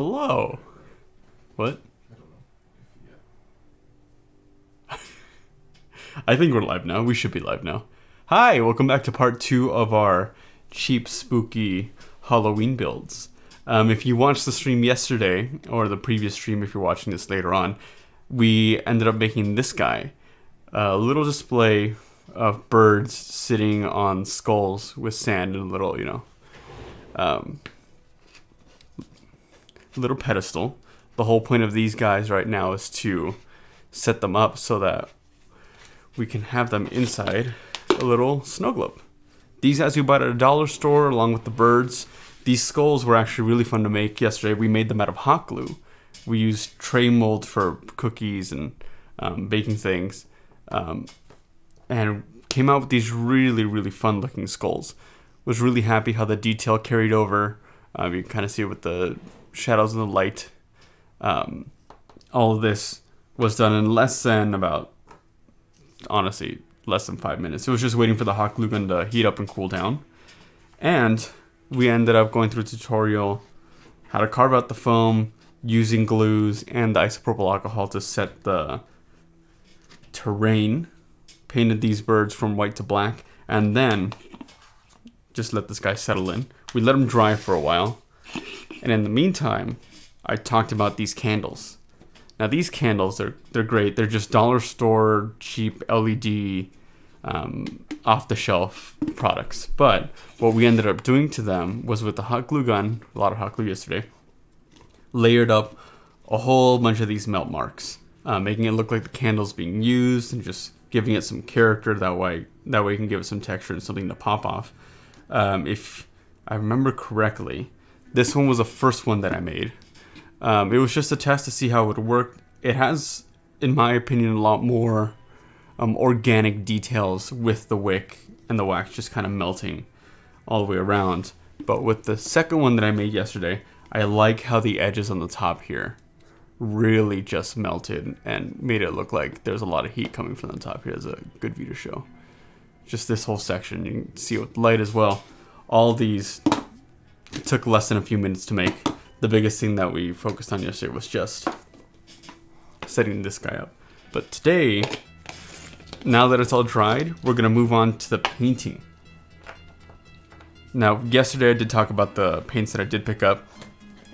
Hello. What? I don't know if I think we're live now. We should be live now. Hi, welcome back to part 2 of our cheap, spooky Halloween builds. If you watched the stream yesterday, or the previous stream if you're watching this later on, we ended up making this guy. A little display of birds sitting on skulls with sand and a little, little pedestal. The whole point of these guys right now is to set them up so that we can have them inside a little snow globe. These guys we bought at a dollar store along with the birds. These skulls were actually really fun to make yesterday. We made them out of hot glue. We used tray mold for cookies and baking things, and came out with these really, really fun looking skulls. Was really happy how the detail carried over. You can kind of see it with the shadows and the light. All of this was done in less than less than 5 minutes. It was just waiting for the hot glue gun to heat up and cool down. And we ended up going through a tutorial how to carve out the foam using glues and the isopropyl alcohol to set the terrain. Painted these birds from white to black, and then just let this guy settle in. We let him dry for a while, and in the meantime, I talked about these candles. Now these candles, they're great. They're just dollar store cheap LED off the shelf products. But what we ended up doing to them was with the hot glue gun, a lot of hot glue yesterday, layered up a whole bunch of these melt marks, making it look like the candle's being used and just giving it some character. That way you can give it some texture and something to pop off. If I remember correctly, this one was the first one that I made. It was just a test to see how it would work. It has, in my opinion, a lot more organic details with the wick and the wax just kind of melting all the way around. But with the second one that I made yesterday, I like how the edges on the top here really just melted and made it look like there's a lot of heat coming from the top here. There's a good view to show. Just this whole section, you can see it with light as well. All these took less than a few minutes to make. The biggest thing that we focused on yesterday was just setting this guy up. But today, now that it's all dried, we're going to move on to the painting. Now, yesterday I did talk about the paints that I did pick up.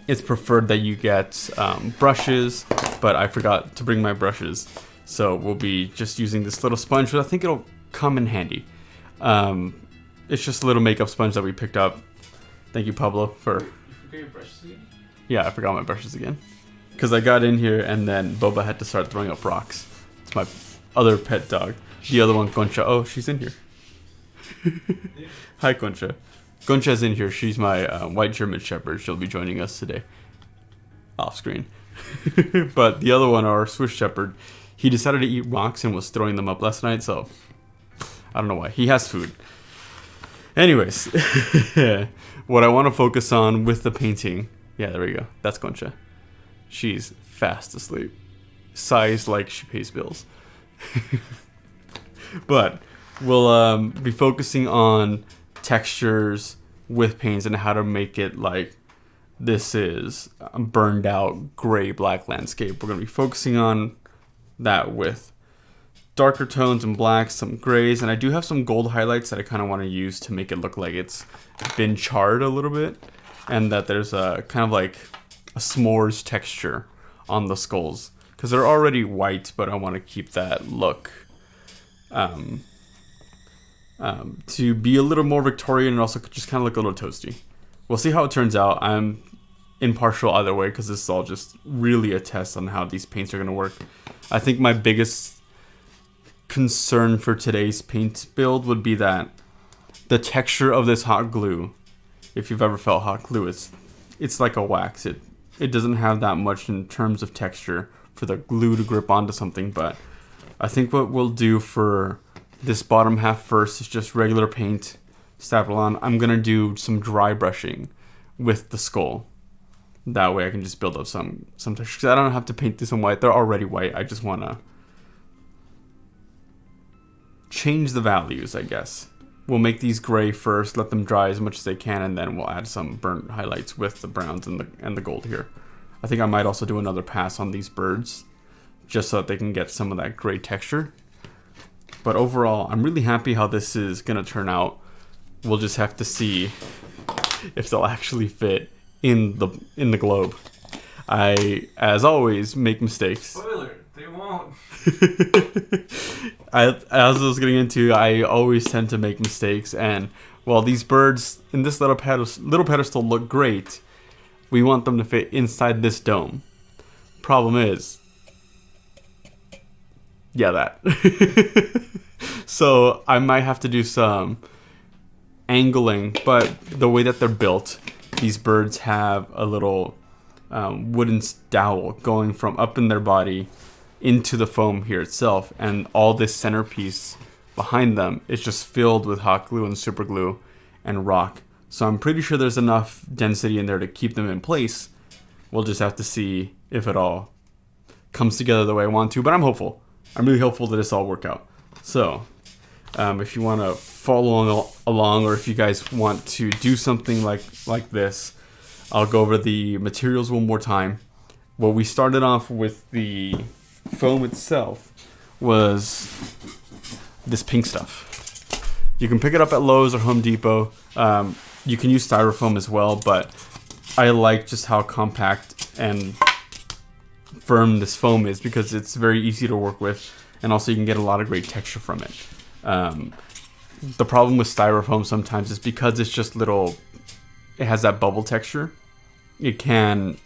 It's preferred that you get brushes, but I forgot to bring my brushes. So we'll be just using this little sponge, but I think it'll come in handy. It's just a little makeup sponge that we picked up. Thank you, Pablo, for... You forgot your brushes again? Yeah, I forgot my brushes again. Because I got in here and then Boba had to start throwing up rocks. It's my other pet dog. The other one, Concha. Oh, she's in here. Hi, Concha. Concha's in here. She's my white German Shepherd. She'll be joining us today. Off screen. But the other one, our Swiss Shepherd, he decided to eat rocks and was throwing them up last night, so I don't know why. He has food. Anyways, what I want to focus on with the painting... Yeah, there we go. That's Concha. She's fast asleep. Sighs like she pays bills. But we'll be focusing on textures with paints and how to make it like this is a burned out gray black landscape. We're going to be focusing on that with darker tones and blacks, some grays, and I do have some gold highlights that I kind of want to use to make it look like it's been charred a little bit, and that there's a kind of like a s'mores texture on the skulls, because they're already white, but I want to keep that look to be a little more Victorian and also just kind of look a little toasty. We'll see how it turns out. I'm impartial either way because this is all just really a test on how these paints are going to work. I think my biggest concern for today's paint build would be that the texture of this hot glue, if you've ever felt hot glue, it's like a wax. It doesn't have that much in terms of texture for the glue to grip onto something, but I think what we'll do for this bottom half first is just regular paint, stap it on. I'm going to do some dry brushing with the skull. That way I can just build up some texture. 'Cause I don't have to paint this in white. They're already white. I just want to change the values, I guess. We'll make these gray first, let them dry as much as they can, and then we'll add some burnt highlights with the browns and the gold here. I think I might also do another pass on these birds, just so that they can get some of that gray texture. But overall, I'm really happy how this is gonna turn out. We'll just have to see if they'll actually fit in the globe. I, as always, make mistakes. Spoiler, they won't. As I was getting into, I always tend to make mistakes, and while these birds in this little pedestal look great, we want them to fit inside this dome. Problem is, yeah, that. So I might have to do some angling, but the way that they're built, these birds have a little wooden dowel going from up in their body into the foam here itself, and all this centerpiece behind them is just filled with hot glue and super glue and rock. So I'm pretty sure there's enough density in there to keep them in place. We'll just have to see if it all comes together the way I want to, but I'm hopeful. I'm really hopeful that this all work out. So if you want to follow along, or if you guys want to do something like this, I'll go over the materials one more time. What we started off with, the foam itself, was this pink stuff. You can pick it up at Lowe's or Home Depot. You can use styrofoam as well, but I like just how compact and firm this foam is, because it's very easy to work with, and also you can get a lot of great texture from it. The problem with styrofoam sometimes is because it's just little, it has that bubble texture, it can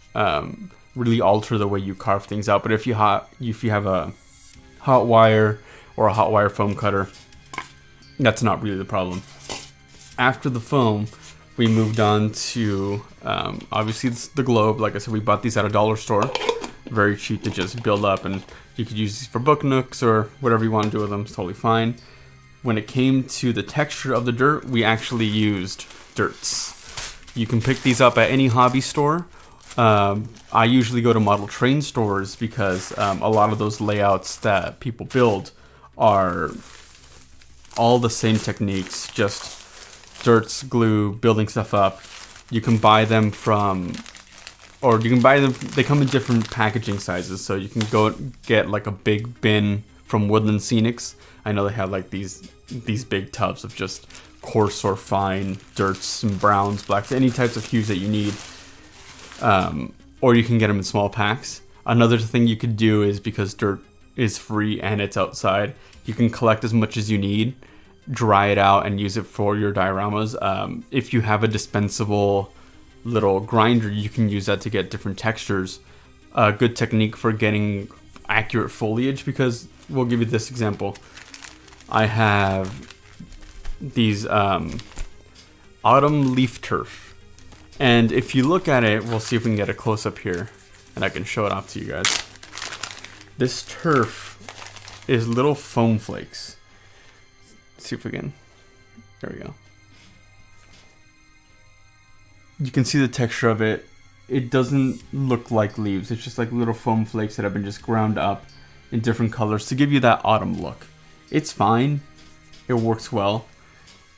really alter the way you carve things out. But if you have a hot wire or a hot wire foam cutter, that's not really the problem. After the foam, we moved on to obviously it's the globe. Like I said, we bought these at a dollar store, very cheap to just build up, and you could use these for book nooks or whatever you want to do with them. It's totally fine. When it came to the texture of the dirt, we actually used dirts. You can pick these up at any hobby store. I usually go to model train stores because a lot of those layouts that people build are all the same techniques, just dirts, glue, building stuff up. You can buy them they come in different packaging sizes, so you can go get like a big bin from Woodland Scenics. I know they have like these big tubs of just coarse or fine dirts and browns, blacks, any types of hues that you need. Or you can get them in small packs. Another thing you could do is, because dirt is free and it's outside, you can collect as much as you need, dry it out, and use it for your dioramas. If you have a dispensable little grinder, you can use that to get different textures. A good technique for getting accurate foliage, because we'll give you this example. I have these autumn leaf turf, and if you look at it, we'll see if we can get a close-up here, and I can show it off to you guys. This turf is little foam flakes. Let's see if we can. There we go. You can see the texture of it. It doesn't look like leaves. It's just like little foam flakes that have been just ground up in different colors to give you that autumn look. It's fine. It works well.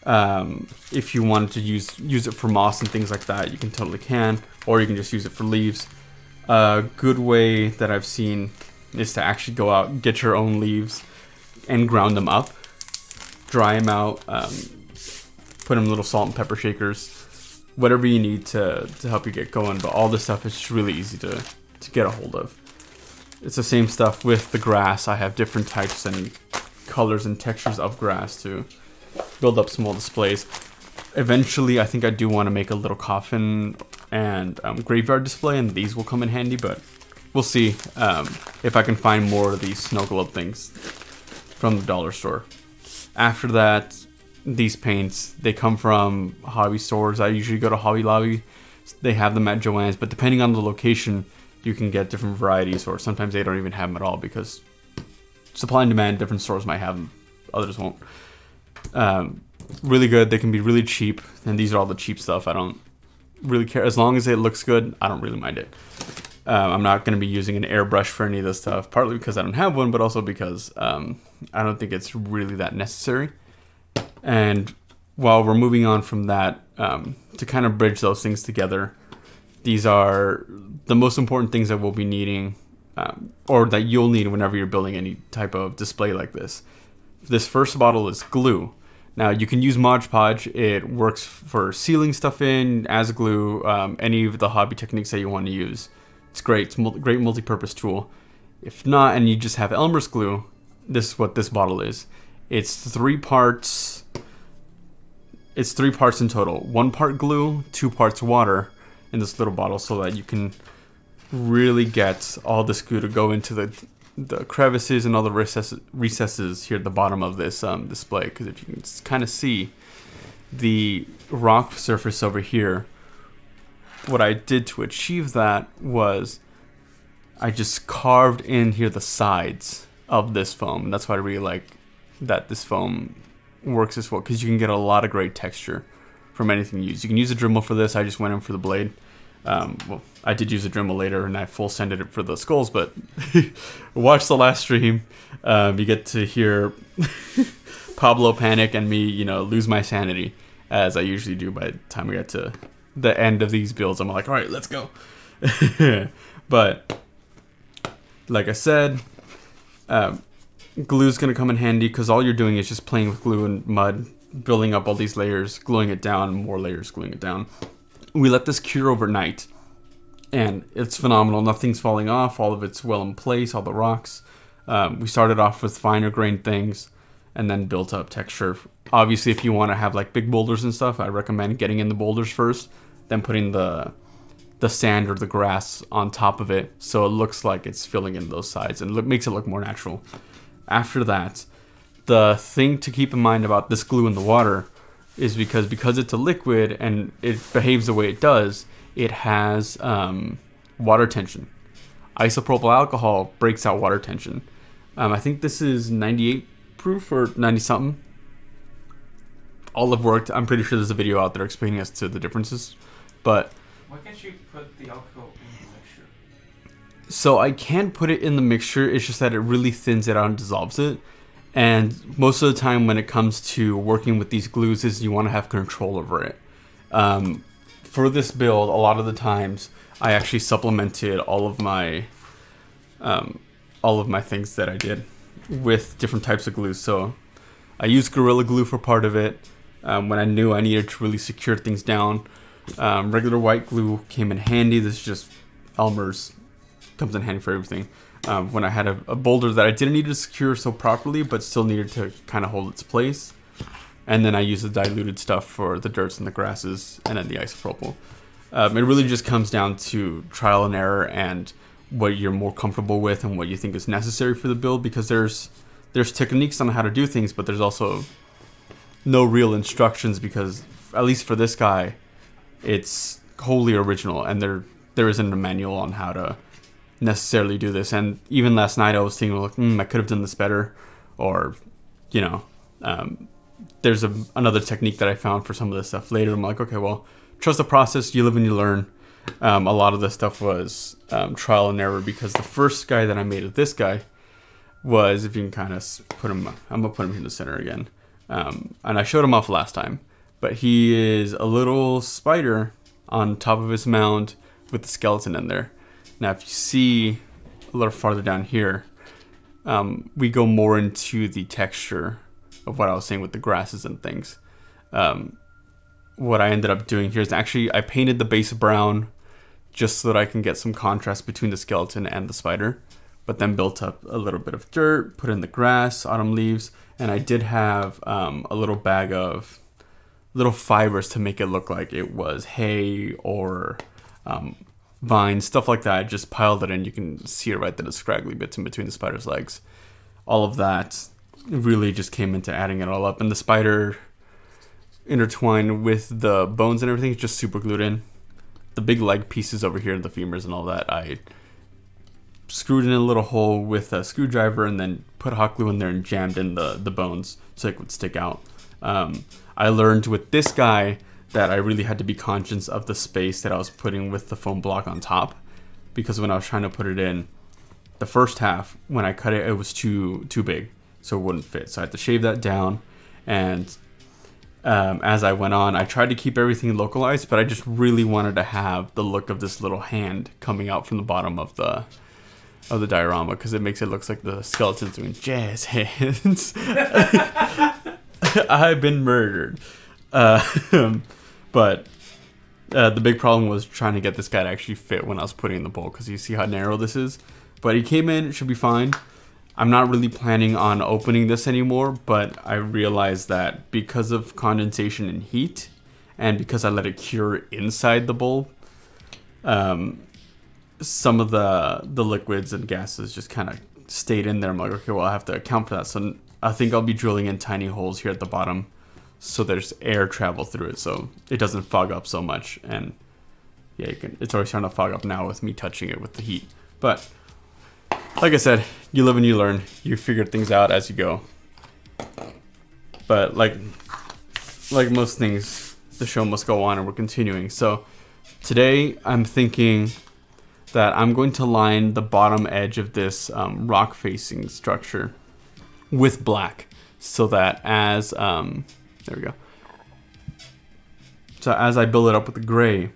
If you wanted to use it for moss and things like that, you can totally can, or you can just use it for leaves. A good way that I've seen is to actually go out, get your own leaves, and ground them up, dry them out, put them in little salt and pepper shakers, whatever you need to help you get going. But all this stuff is just really easy to get a hold of. It's the same stuff with the grass. I have different types and colors and textures of grass to build up small displays. Eventually, I think I do want to make a little coffin and graveyard display, and these will come in handy, but we'll see if I can find more of these snow globe things from the dollar store. After that, these paints, they come from hobby stores. I usually go to Hobby Lobby. They have them at Joann's, but depending on the location, you can get different varieties, or sometimes they don't even have them at all, because supply and demand, different stores might have them, others won't. Really good. They can be really cheap, and these are all the cheap stuff. I don't really care. As long as it looks good, I don't really mind it. I'm not going to be using an airbrush for any of this stuff, partly because I don't have one, but also because I don't think it's really that necessary. And while we're moving on from that, to kind of bridge those things together, These are the most important things that we'll be needing, or that you'll need whenever you're building any type of display like this. This first bottle is glue. Now you can use Mod Podge. It works for sealing stuff in as glue, any of the hobby techniques that you want to use. It's great. It's a great multi-purpose tool. If not, and you just have Elmer's glue, this is what this bottle is. It's 3 parts. It's 3 parts in total. 1 part glue, 2 parts water in this little bottle, so that you can really get all this glue to go into the crevices and all the recesses here at the bottom of this display. Because if you can kind of see the rock surface over here, what I did to achieve that was I just carved in here the sides of this foam. And that's why I really like that this foam works as well, because you can get a lot of great texture from anything you use. You can use a Dremel for this. I just went in for the blade. Well, I did use a Dremel later, and I full sended it for the skulls, but watch the last stream. You get to hear Pablo panic and me, lose my sanity, as I usually do by the time we get to the end of these builds. I'm like, all right, let's go. But like I said, glue is going to come in handy, because all you're doing is just playing with glue and mud, building up all these layers, gluing it down, more layers, gluing it down. We let this cure overnight, and it's phenomenal. Nothing's falling off. All of it's well in place, all the rocks. We started off with finer grained things and then built up texture. Obviously, if you want to have like big boulders and stuff, I recommend getting in the boulders first, then putting the sand or the grass on top of it, so it looks like it's filling in those sides and makes it look more natural. After that, the thing to keep in mind about this glue in the water is because it's a liquid and it behaves the way it does, it has water tension. Isopropyl alcohol breaks out water tension. I think this is 98 proof or 90 something. All have worked. I'm pretty sure there's a video out there explaining as to the differences, but why can't you put the alcohol in the mixture? So I can put it in the mixture, it's just that it really thins it out and dissolves it. And most of the time when it comes to working with these glues is you want to have control over it. For this build, a lot of the times I actually supplemented all of my things that I did with different types of glue. So I used Gorilla Glue for part of it when I knew I needed to really secure things down. Regular white glue came in handy. This is just Elmer's, comes in handy for everything. When I had a boulder that I didn't need to secure so properly, but still needed to kind of hold its place. And then I used the diluted stuff for the dirts and the grasses, and then the isopropyl. It really just comes down to trial and error and what you're more comfortable with and what you think is necessary for the build, because there's techniques on how to do things, but there's also no real instructions, because at least for this guy, it's wholly original, and there isn't a manual on how to necessarily do this. And even last night I was thinking, like, I could have done this better, or there's another technique that I found for some of this stuff later. I'm like, okay, well, trust the process, you live and you learn. A lot of this stuff was trial and error, because the first guy that I made of this guy was, if you can kind of put him, I'm gonna put him in the center again, and I showed him off last time, but he is a little spider on top of his mound with the skeleton in there. Now, if you see a little farther down here, we go more into the texture of what I was saying with the grasses and things. What I ended up doing here is actually I painted the base brown just so that I can get some contrast between the skeleton and the spider, but then built up a little bit of dirt, put in the grass, autumn leaves, and I did have a little bag of little fibers to make it look like it was hay or vines, stuff like that. I just piled it in. You can see it right there, the scraggly bits in between the spider's legs. All of that really just came into adding it all up, and the spider intertwined with the bones and everything is just super glued in. The big leg pieces over here, the femurs and all that, I screwed in a little hole with a screwdriver and then put hot glue in there and jammed in the bones so it would stick out. I learned with this guy that I really had to be conscious of the space that I was putting with the foam block on top, because when I was trying to put it in, the first half, when I cut it, it was too big, so it wouldn't fit. So I had to shave that down, and as I went on. I tried to keep everything localized, but I just really wanted to have the look of this little hand coming out from the bottom of the diorama, because it makes it look like the skeleton's doing jazz hands. I've been murdered. But the big problem was trying to get this guy to actually fit when I was putting in the bowl, because you see how narrow this is. But he came in, it should be fine. I'm not really planning on opening this anymore, but I realized that because of condensation and heat, and because I let it cure inside the bowl, some of the liquids and gases just kind of stayed in there. I'm like, okay, well, I have to account for that. So I think I'll be drilling in tiny holes here at the bottom, so there's air travel through it, so it doesn't fog up so much. And yeah, it's already starting to fog up now with me touching it with the heat. But like I said, you live and you learn. You figure things out as you go. But like most things, the show must go on, and we're continuing. So today I'm thinking that I'm going to line the bottom edge of this rock facing structure with black, so that as there we go. So as I build it up with the gray,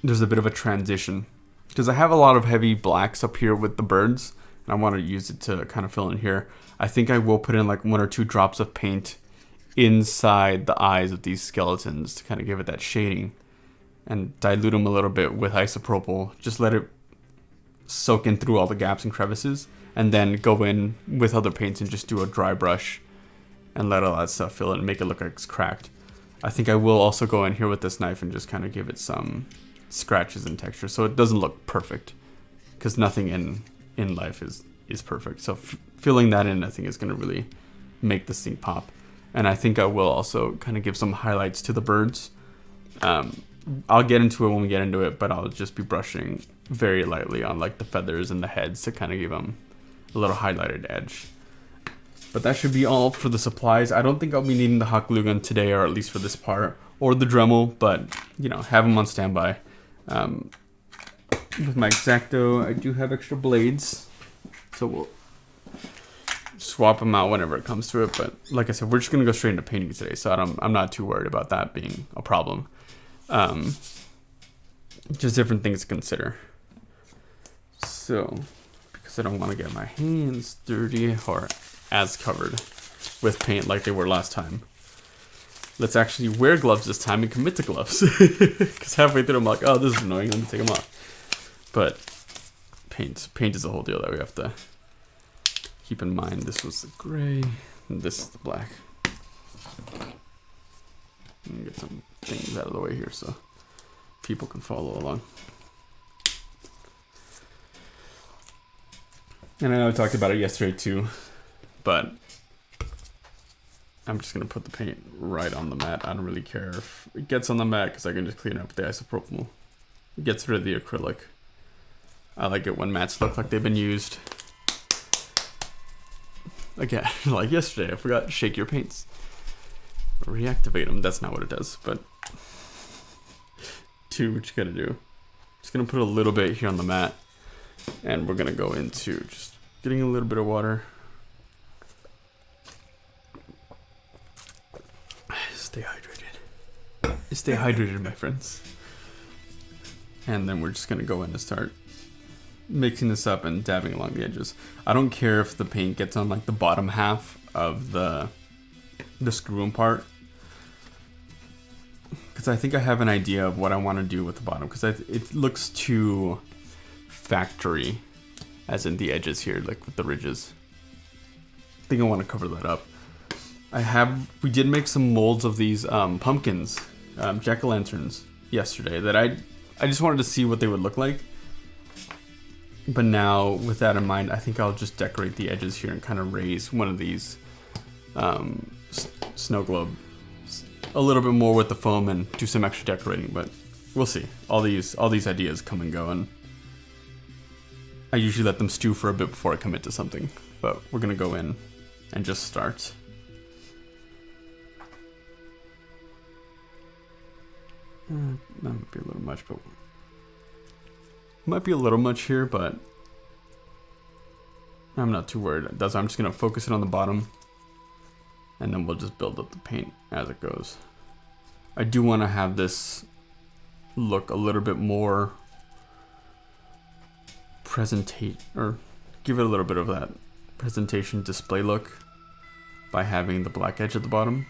there's a bit of a transition, because I have a lot of heavy blacks up here with the birds, and I want to use it to kind of fill in here. I think I will put in like 1 or 2 drops of paint inside the eyes of these skeletons to kind of give it that shading, and dilute them a little bit with isopropyl. Just let it soak in through all the gaps and crevices, and then go in with other paints and just do a dry brush and let all that stuff fill in and make it look like it's cracked. I think I will also go in here with this knife and just kind of give it some scratches and texture, so it doesn't look perfect, because nothing in life is perfect. So filling that in, I think, is going to really make this thing pop. And I think I will also kind of give some highlights to the birds. I'll get into it when we get into it, but I'll just be brushing very lightly on like the feathers and the heads to kind of give them a little highlighted edge. But that should be all for the supplies. I don't think I'll be needing the hot glue gun today, or at least for this part, or the Dremel, but you know, have them on standby. With my X-Acto, I do have extra blades, so we'll swap them out whenever it comes to it. But like I said, we're just gonna go straight into painting today, so I'm not too worried about that being a problem. Just different things to consider. So, because I don't want to get my hands dirty or as covered with paint like they were last time, let's actually wear gloves this time and commit to gloves. Because halfway through I'm like, oh, this is annoying, let me take them off. But paint is a whole deal that we have to keep in mind. This was the gray, and this is the black. Let me get some things out of the way here so people can follow along. And I know I talked about it yesterday too, but I'm just going to put the paint right on the mat. I don't really care if it gets on the mat, because I can just clean it up with the isopropyl. It gets rid of the acrylic. I like it when mats look like they've been used. Again, like yesterday, I forgot to shake your paints. Reactivate them. That's not what it does, but do what you gotta do. Just gonna put a little bit here on the mat, and we're gonna go into just getting a little bit of water. Stay hydrated. Stay hydrated, my friends. And then we're just gonna go in and start mixing this up and dabbing along the edges. I don't care if the paint gets on like the bottom half of the screw-in part, because I think I have an idea of what I want to do with the bottom, because it looks too factory, as in the edges here, like with the ridges. I think I want to cover that up. We did make some molds of these pumpkins, jack-o'-lanterns yesterday, that I just wanted to see what they would look like. But now, with that in mind, I think I'll just decorate the edges here and kind of raise one of these snow globe a little bit more with the foam and do some extra decorating. But we'll see. All these ideas come and go, and I usually let them stew for a bit before I commit to something. But we're gonna go in and just start. That might be a little much, but might be a little much here, but I'm not too worried. I'm just gonna focus it on the bottom And then we'll just build up the paint as it goes. I do want to have this look a little bit more presentate, or give it a little bit of that presentation display look by having the black edge at the bottom.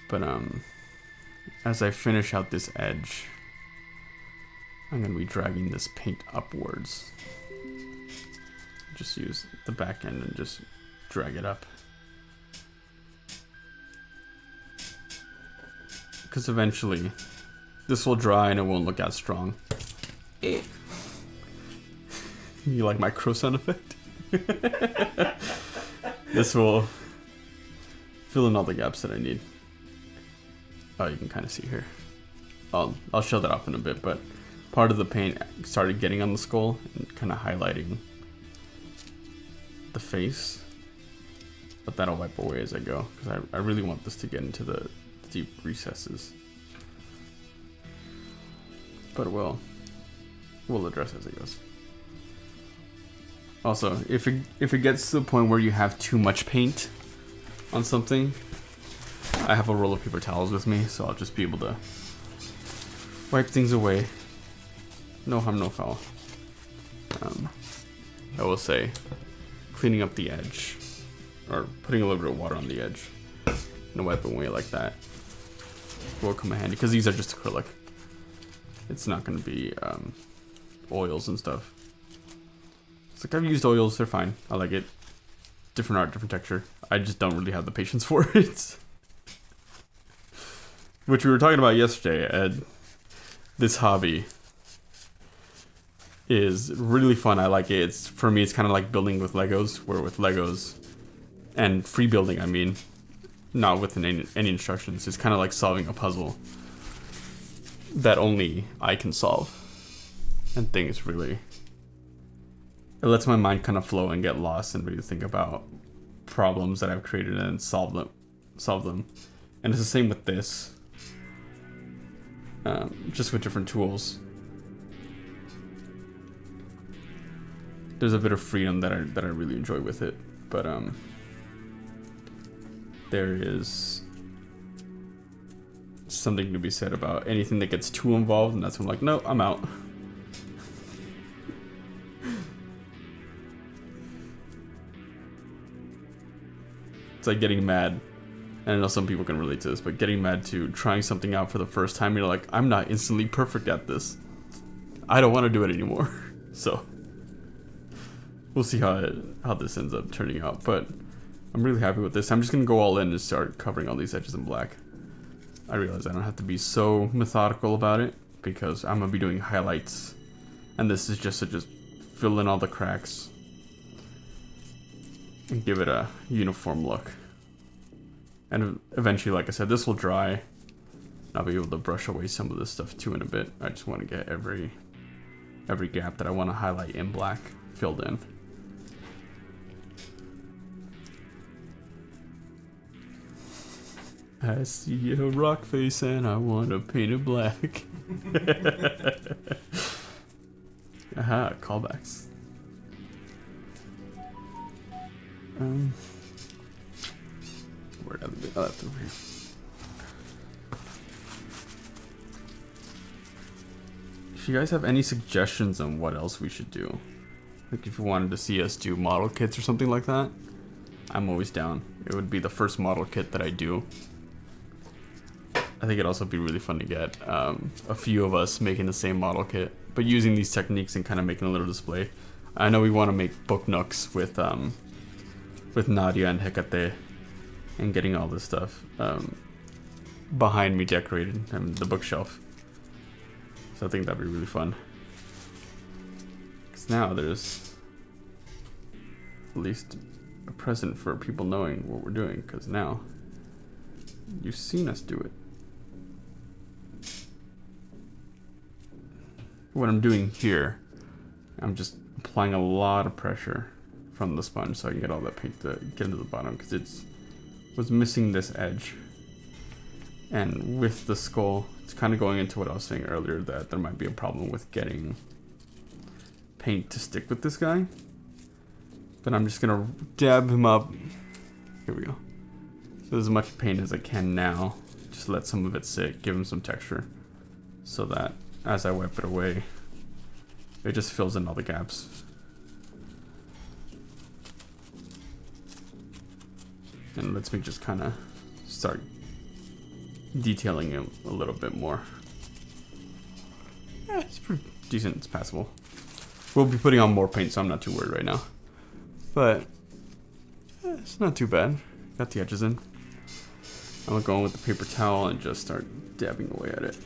But as I finish out this edge, I'm going to be dragging this paint upwards. Just use the back end and just drag it up. Because eventually this will dry and it won't look as strong. You like my crow sound effect? This will fill in all the gaps that I need. Oh, you can kind of see here. I'll show that off in a bit, but part of the paint started getting on the skull and kind of highlighting the face. But that'll wipe away as I go, because I really want this to get into the deep recesses. But we'll address as it goes. Also, if it gets to the point where you have too much paint on something, I have a roll of paper towels with me, so I'll just be able to wipe things away. No harm, no foul. I will say, cleaning up the edge, or putting a little bit of water on the edge, and wiping away like that will come in handy, because these are just acrylic. It's not going to be oils and stuff. It's like, I've used oils, they're fine. I like it. Different art, different texture. I just don't really have the patience for it. Which we were talking about yesterday, and this hobby is really fun. I like it. For me, it's kind of like building with Legos, where with Legos and free building, I mean, not with any instructions. It's kind of like solving a puzzle that only I can solve. And things really, it lets my mind kind of flow and get lost and really think about problems that I've created and solve them. And it's the same with this. Just with different tools. There's a bit of freedom that I really enjoy with it, but there is something to be said about anything that gets too involved, and that's when I'm like, no, I'm out. It's like getting mad. And I know some people can relate to this, but getting mad to trying something out for the first time, you're like, I'm not instantly perfect at this. I don't want to do it anymore. So we'll see how this ends up turning out, but I'm really happy with this. I'm just gonna go all in and start covering all these edges in black. I realize I don't have to be so methodical about it, because I'm gonna be doing highlights, and this is just to just fill in all the cracks and give it a uniform look. And eventually, like I said, this will dry, and I'll be able to brush away some of this stuff too in a bit. I just want to get every gap that I want to highlight in black filled in. I see a rock face and I want to paint it black. Aha, callbacks. Where did I leave it? Oh, that's over here. If you guys have any suggestions on what else we should do, like if you wanted to see us do model kits or something like that, I'm always down. It would be the first model kit that I do. I think it'd also be really fun to get a few of us making the same model kit, but using these techniques and kind of making a little display. I know we want to make book nooks with Nadia and Hecate, and getting all this stuff behind me decorated, and the bookshelf. So I think that'd be really fun. Because now there's at least a present for people knowing what we're doing, because now you've seen us do it. What I'm doing here, I'm just applying a lot of pressure from the sponge so I can get all that paint to get into the bottom, because it was missing this edge. And with the skull, it's kind of going into what I was saying earlier, that there might be a problem with getting paint to stick with this guy. But I'm just gonna dab him up. Here we go. With as much paint as I can now. Just let some of it sit, give him some texture. So that as I wipe it away, it just fills in all the gaps. And lets me just kind of start detailing him a little bit more. Yeah, it's pretty decent, it's passable. We'll be putting on more paint, so I'm not too worried right now. But it's not too bad. Got the edges in. I'm gonna go in with the paper towel and just start dabbing away at it.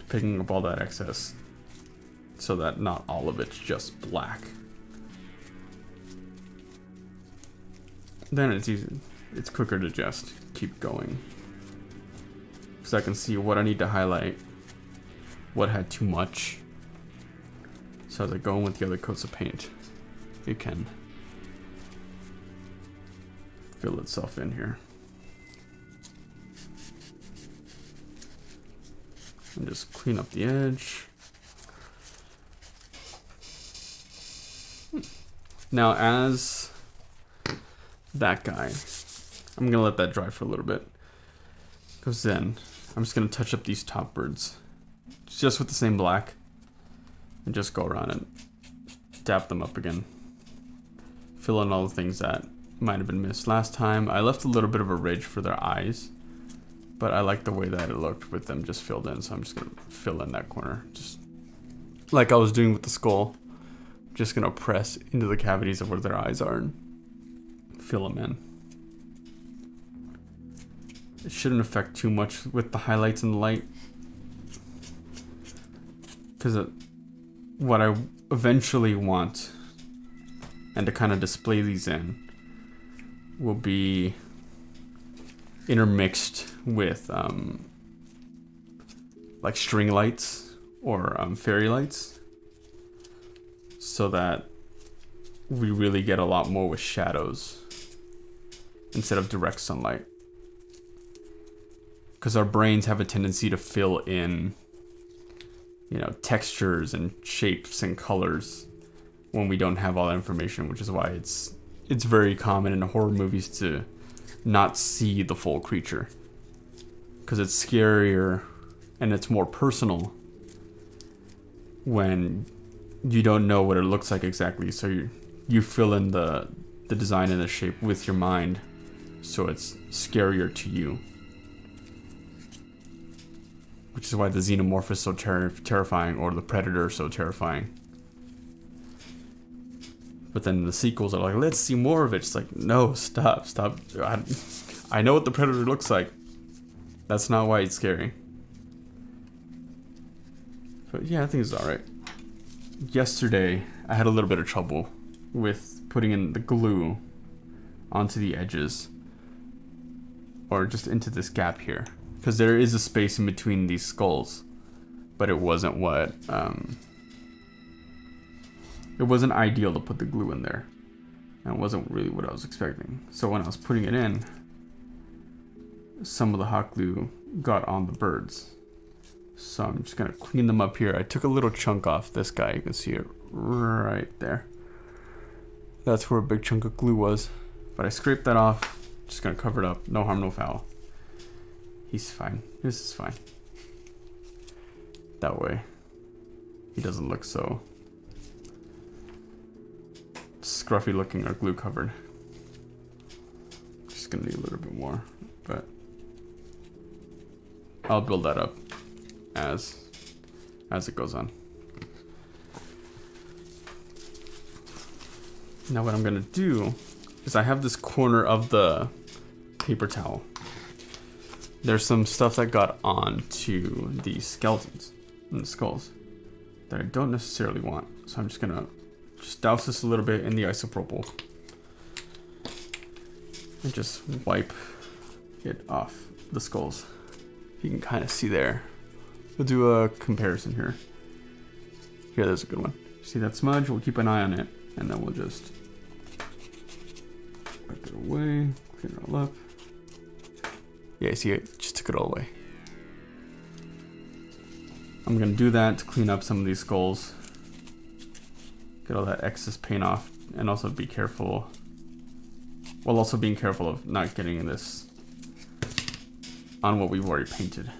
Picking up all that excess so that not all of it's just black. Then it's easy. It's quicker to just keep going. Because I can see what I need to highlight, what had too much. So as I go in with the other coats of paint, it can fill itself in here. And just clean up the edge. Now as that guy, I'm gonna let that dry for a little bit. Because then I'm just gonna touch up these top birds just with the same black and just go around and dab them up again. Fill in all the things that might have been missed last time. I left a little bit of a ridge for their eyes, but I like the way that it looked with them just filled in, so I'm just gonna fill in that corner. Just like I was doing with the skull. Just gonna press into the cavities of where their eyes are and fill them in. It shouldn't affect too much with the highlights and the light, because what I eventually want and to kind of display these in will be intermixed with like string lights or fairy lights, so that we really get a lot more with shadows instead of direct sunlight. Because our brains have a tendency to fill in, you know, textures and shapes and colors when we don't have all that information, which is why it's very common in horror movies to not see the full creature. Because it's scarier and it's more personal when you don't know what it looks like exactly. So you fill in the design and the shape with your mind, so it's scarier to you. Which is why the xenomorph is so terrifying, or the predator is so terrifying. But then the sequels are like, let's see more of it. It's like, no, stop. I know what the predator looks like. That's not why it's scary. But yeah, I think it's alright. Yesterday, I had a little bit of trouble with putting in the glue onto the edges, or just into this gap here, because there is a space in between these skulls, but it wasn't what it wasn't ideal to put the glue in there, and it wasn't really what I was expecting. So when I was putting it in, some of the hot glue got on the birds, so I'm just gonna clean them up here. I took a little chunk off this guy. You can see it right there. That's where a big chunk of glue was, but I scraped that off. Just gonna cover it up. No harm, no foul. He's fine. This is fine. That way, he doesn't look so scruffy looking or glue covered. Just gonna need a little bit more, but I'll build that up as it goes on. Now what I'm gonna do is I have this corner of the paper towel. There's some stuff that got onto the skeletons and the skulls that I don't necessarily want. So I'm just gonna douse this a little bit in the isopropyl and just wipe it off the skulls. You can kind of see there. We'll do a comparison here. Here, there's a good one. See that smudge? We'll keep an eye on it, and then we'll just wipe it away, clean it all up. Yeah, see, it just took it all away. I'm gonna do that to clean up some of these skulls, Get all that excess paint off, and also be careful. While also being careful of not getting this on what we've already painted.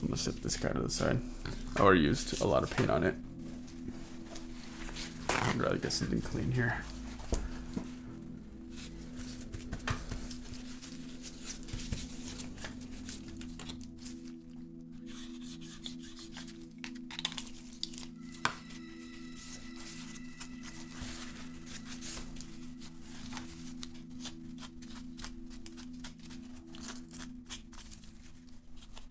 I'm gonna set this guy to the side. I already used a lot of paint on it. I'd rather get something clean here.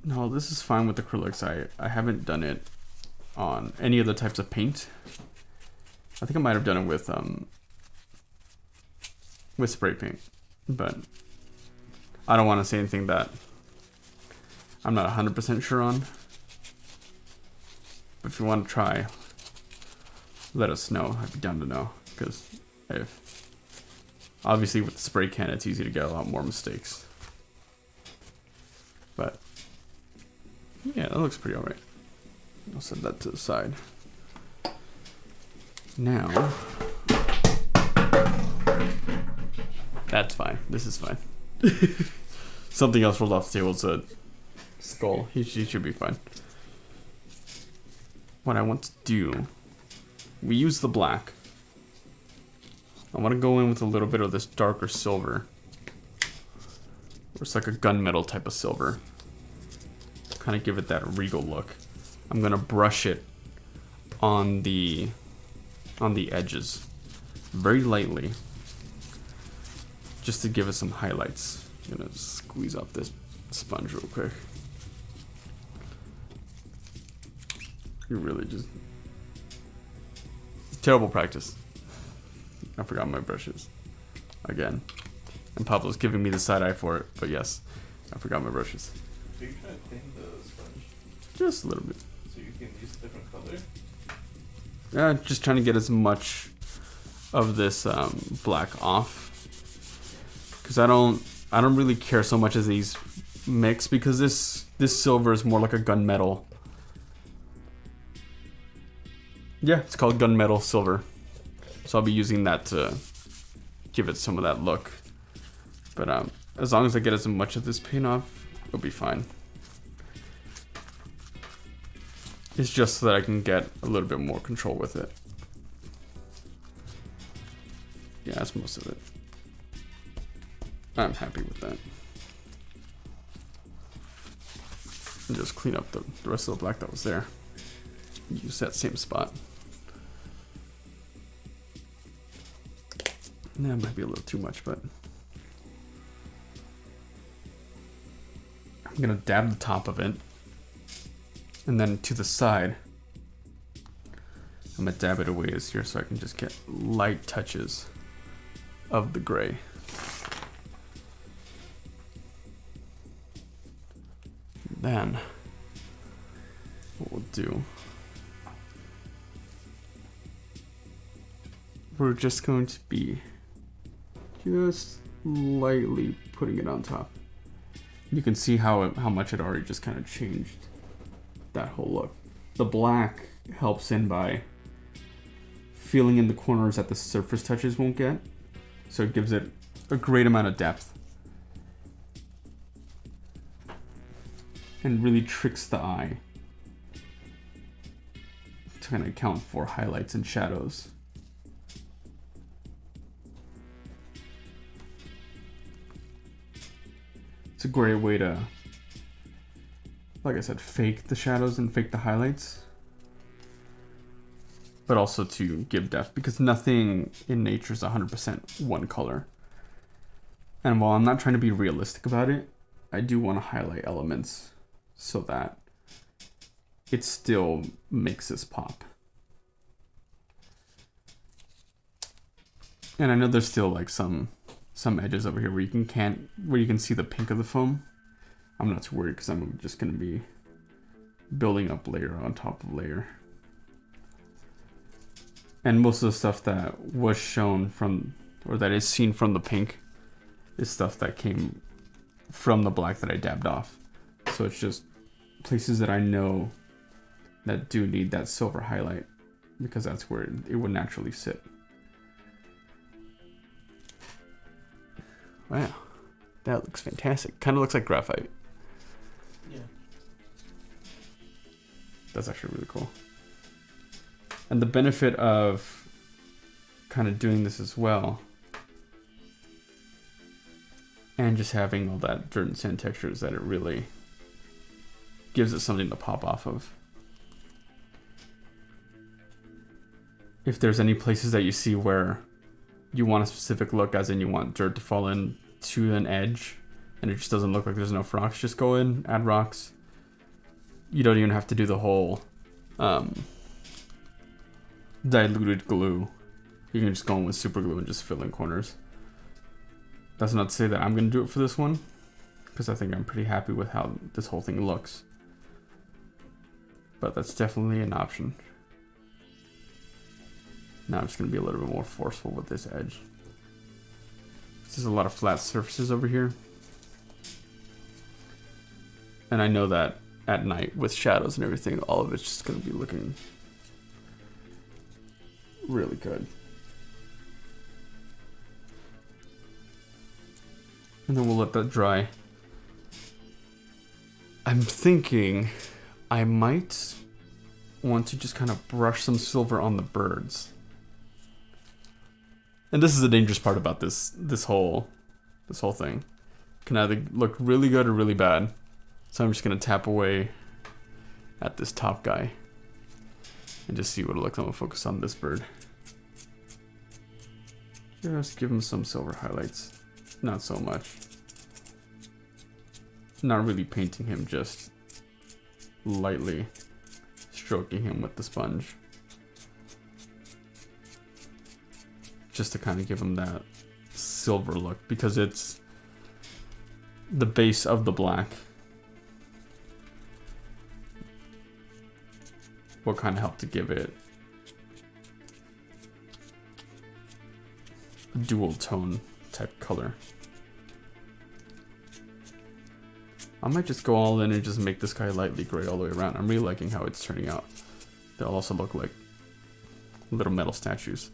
No, this is fine with acrylics. I haven't done it on any other types of paint. I think I might have done it with spray paint, but I don't want to say anything that I'm not 100% sure on. But if you want to try, let us know. I'd be down to know, because obviously with the spray can, it's easy to get a lot more mistakes. But yeah, that looks pretty alright. I'll set that to the side. Now, that's fine. This is fine. Something else rolled off the table. It's a skull. He should be fine. What I want to do, we use the black. I want to go in with a little bit of this darker silver. It's like a gunmetal type of silver. Kind of give it that regal look. I'm gonna brush it on the edges very lightly, just to give it some highlights. I'm gonna squeeze off this sponge real quick. You really just terrible practice. I forgot my brushes again, and Pablo's giving me the side eye for it. But yes, I forgot my brushes. So you're trying to clean the sponge? Just a little bit. So you can use a different color? Yeah, just trying to get as much of this black off, because I don't really care so much as these mix, because this silver is more like a gunmetal. Yeah, it's called gunmetal silver, so I'll be using that to give it some of that look. But as long as I get as much of this paint off, it'll be fine. It's just so that I can get a little bit more control with it. Yeah, that's most of it. I'm happy with that. And just clean up the rest of the black that was there. Use that same spot. That might be a little too much, but I'm gonna dab the top of it. And then to the side, I'm gonna dab it away as here so I can just get light touches of the gray. Then what we'll do, we're just going to be just lightly putting it on top. You can see how much it already just kind of changed that whole look. The black helps in by filling in the corners that the surface touches won't get, so it gives it a great amount of depth and really tricks the eye to kind of account for highlights and shadows. It's a great way to, like I said, fake the shadows and fake the highlights, but also to give depth, because nothing in nature is 100% one color. And while I'm not trying to be realistic about it, I do want to highlight elements so that it still makes this pop. And I know there's still like some edges over here where you can see the pink of the foam. I'm not too worried, because I'm just going to be building up layer on top of layer. And most of the stuff that was shown from, or that is seen from the pink, is stuff that came from the black that I dabbed off. So it's just places that I know that do need that silver highlight, because that's where it would naturally sit. Wow, that looks fantastic. Kind of looks like graphite. Yeah. That's actually really cool. And the benefit of kind of doing this as well, and just having all that dirt and sand texture, is that it really gives it something to pop off of. If there's any places that you see where you want a specific look, as in you want dirt to fall in to an edge and it just doesn't look like there's enough rocks, just go in, add rocks. You don't even have to do the whole diluted glue. You can just go in with super glue and just fill in corners. That's not to say that I'm going to do it for this one, because I think I'm pretty happy with how this whole thing looks. But that's definitely an option. Now I'm just going to be a little bit more forceful with this edge. There's a lot of flat surfaces over here. And I know that at night with shadows and everything, all of it's just going to be looking really good. And then we'll let that dry. I'm thinking I might want to just kind of brush some silver on the birds. And this is the dangerous part about this whole thing. It can either look really good or really bad. So I'm just gonna tap away at this top guy and just see what it looks like. I'm gonna focus on this bird. Just give him some silver highlights. Not so much. Not really painting him, just lightly stroking him with the sponge. Just to kind of give him that silver look, because it's the base of the black. Will kind of help to give it a dual tone type color. I might just go all in and just make this guy lightly gray all the way around. I'm really liking how it's turning out. They'll also look like little metal statues,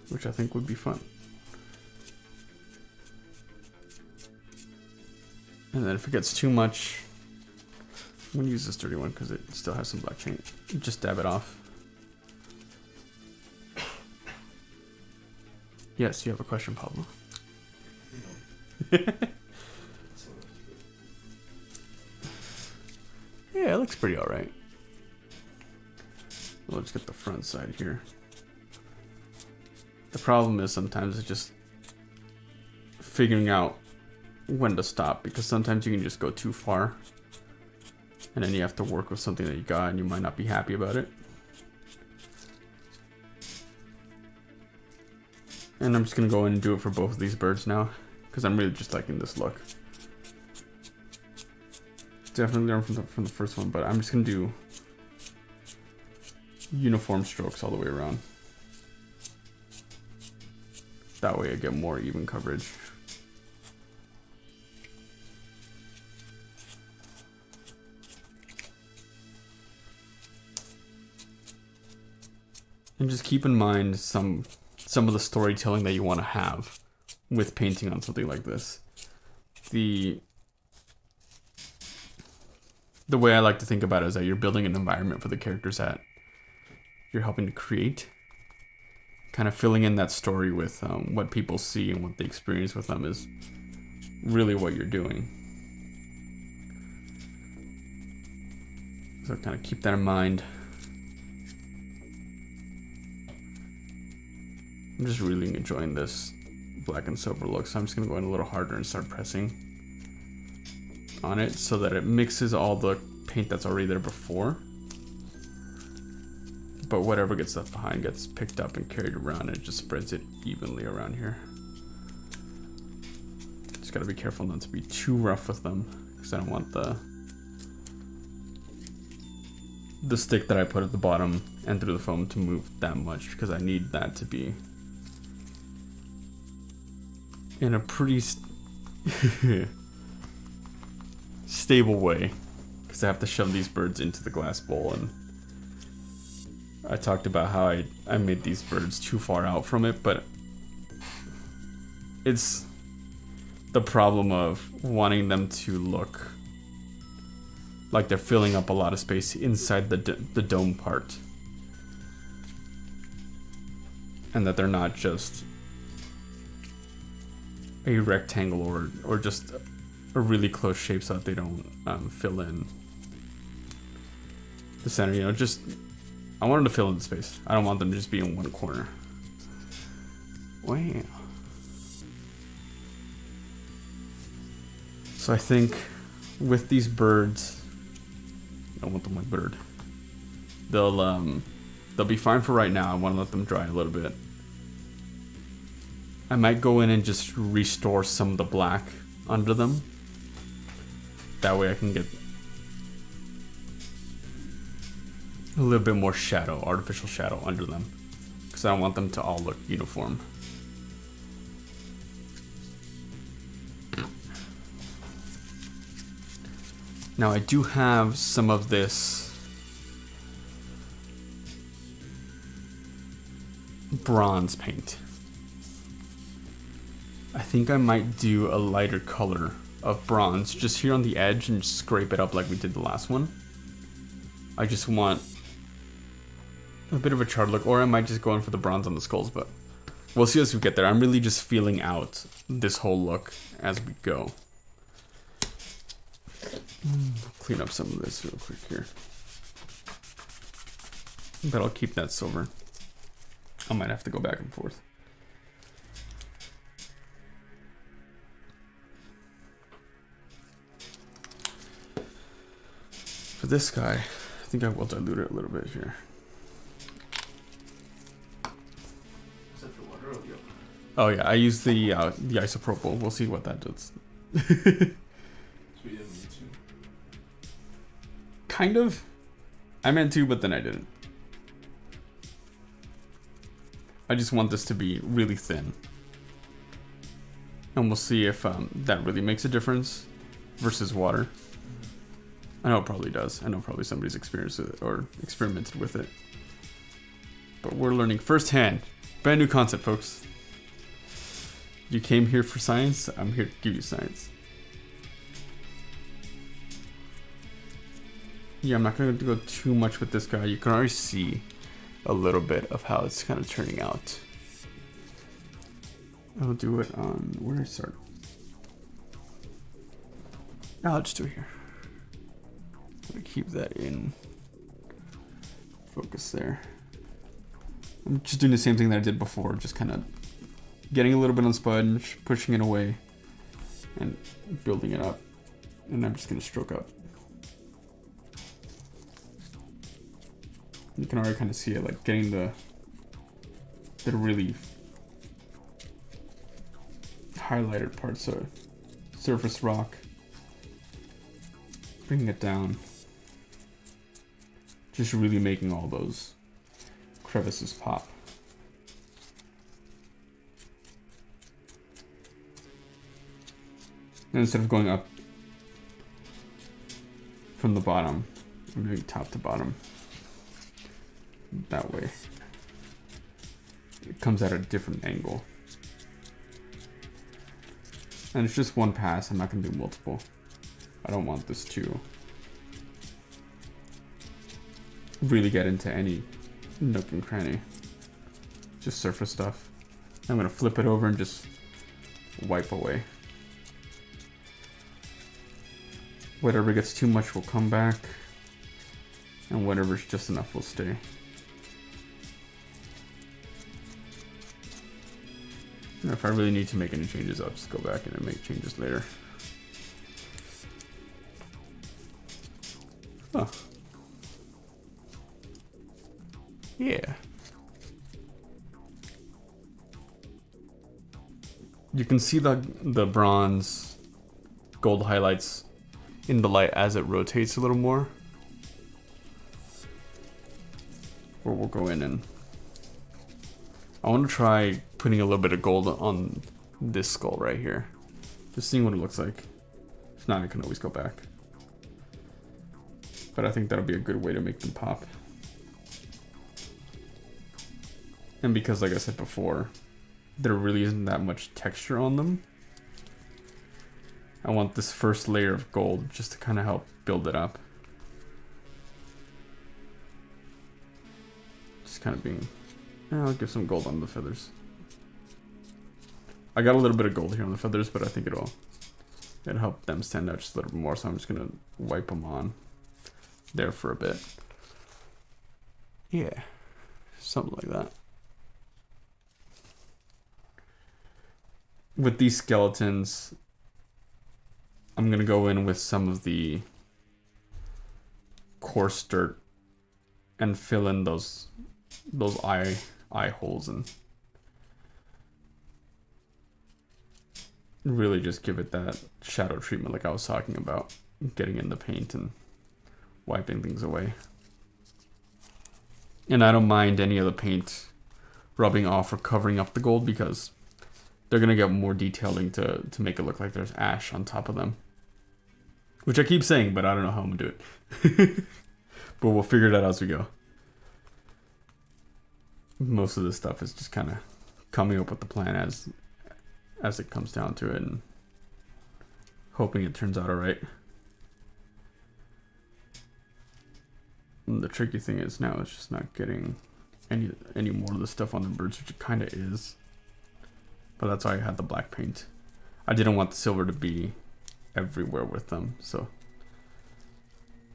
which I think would be fun. And then if it gets too much, I'm gonna use this dirty one because it still has some black paint. Just dab it off. Yes, you have a question, Pablo. Yeah, it looks pretty alright. Let's get the front side here. The problem is sometimes it's just figuring out when to stop, because sometimes you can just go too far and then you have to work with something that you got and you might not be happy about it. And I'm just gonna go in and do it for both of these birds now, because I'm really just liking this look. Definitely learned from the first one, but I'm just gonna do uniform strokes all the way around. That way I get more even coverage. And just keep in mind some of the storytelling that you want to have with painting on something like this. The way I like to think about it is that you're building an environment for the characters that you're helping to create. Kind of filling in that story with what people see and what they experience with them is really what you're doing. So kind of keep that in mind. I'm just really enjoying this black and silver look, so I'm just going to go in a little harder and start pressing on it so that it mixes all the paint that's already there before. But whatever gets left behind gets picked up and carried around, and it just spreads it evenly around here. Just gotta be careful not to be too rough with them, because I don't want the stick that I put at the bottom and through the foam to move that much, because I need that to be in a pretty stable way because I have to shove these birds into the glass bowl, and I talked about how I made these birds too far out from it, but it's the problem of wanting them to look like they're filling up a lot of space inside the dome part, and that they're not just a rectangle or just a really close shape so that they don't fill in the center. You know, just I want them to fill in the space. I don't want them to just be in one corner. Wow. So I think with these birds, I don't want them like bird. They'll be fine for right now. I want to let them dry a little bit. I might go in and just restore some of the black under them. That way I can get a little bit more shadow, artificial shadow under them. Because I don't want them to all look uniform. Now I do have some of this bronze paint. I think I might do a lighter color of bronze just here on the edge and scrape it up like we did the last one. I just want a bit of a charred look, or I might just go in for the bronze on the skulls, but we'll see as we get there. I'm really just feeling out this whole look as we go. Clean up some of this real quick here. But I'll keep that silver. I might have to go back and forth. For this guy, I think I will dilute it a little bit here. Is that the water or the oil? Oh yeah, I use the isopropyl. We'll see what that does. So we didn't need to. Kind of. I meant to, but then I didn't. I just want this to be really thin. And we'll see if that really makes a difference versus water. I know it probably does. I know probably somebody's experienced with it or experimented with it. But we're learning firsthand. Brand new concept, folks. You came here for science, I'm here to give you science. Yeah, I'm not going to go too much with this guy. You can already see a little bit of how it's kind of turning out. I'll do it on... where do I start? I'll just do it here. I'm going to keep that in focus there. I'm just doing the same thing that I did before, just kind of getting a little bit on sponge, pushing it away, and building it up. And I'm just going to stroke up. You can already kind of see it, like getting the really highlighted parts of surface rock, bringing it down, just really making all those crevices pop. And instead of going up from the bottom, I'm doing top to bottom. That way it comes at a different angle, and it's just one pass. I'm not going to do multiple. I don't want this to really get into any nook and cranny, just surface stuff. I'm going to flip it over and just wipe away. Whatever gets too much will come back, and whatever's just enough will stay. And if I really need to make any changes, I'll just go back in and make changes later. Oh. Yeah. You can see the bronze gold highlights in the light as it rotates a little more. Or we'll go in and I want to try putting a little bit of gold on this skull right here. Just seeing what it looks like. If not, I can always go back. But I think that'll be a good way to make them pop. And because, like I said before, there really isn't that much texture on them, I want this first layer of gold just to kind of help build it up. Just kind of being... I'll give some gold on the feathers. I got a little bit of gold here on the feathers, but I think it'll help them stand out just a little bit more, so I'm just going to wipe them on there for a bit. Yeah, something like that. With these skeletons, I'm going to go in with some of the coarse dirt and fill in those eye holes and really just give it that shadow treatment like I was talking about, getting in the paint and wiping things away. And I don't mind any of the paint rubbing off or covering up the gold because they're going to get more detailing to make it look like there's ash on top of them. Which I keep saying, but I don't know how I'm going to do it. But we'll figure it out as we go. Most of this stuff is just kind of coming up with the plan as it comes down to it and hoping it turns out alright. The tricky thing is now it's just not getting any more of the stuff on the birds, which it kind of is. But that's why I had the black paint. I didn't want the silver to be everywhere with them, so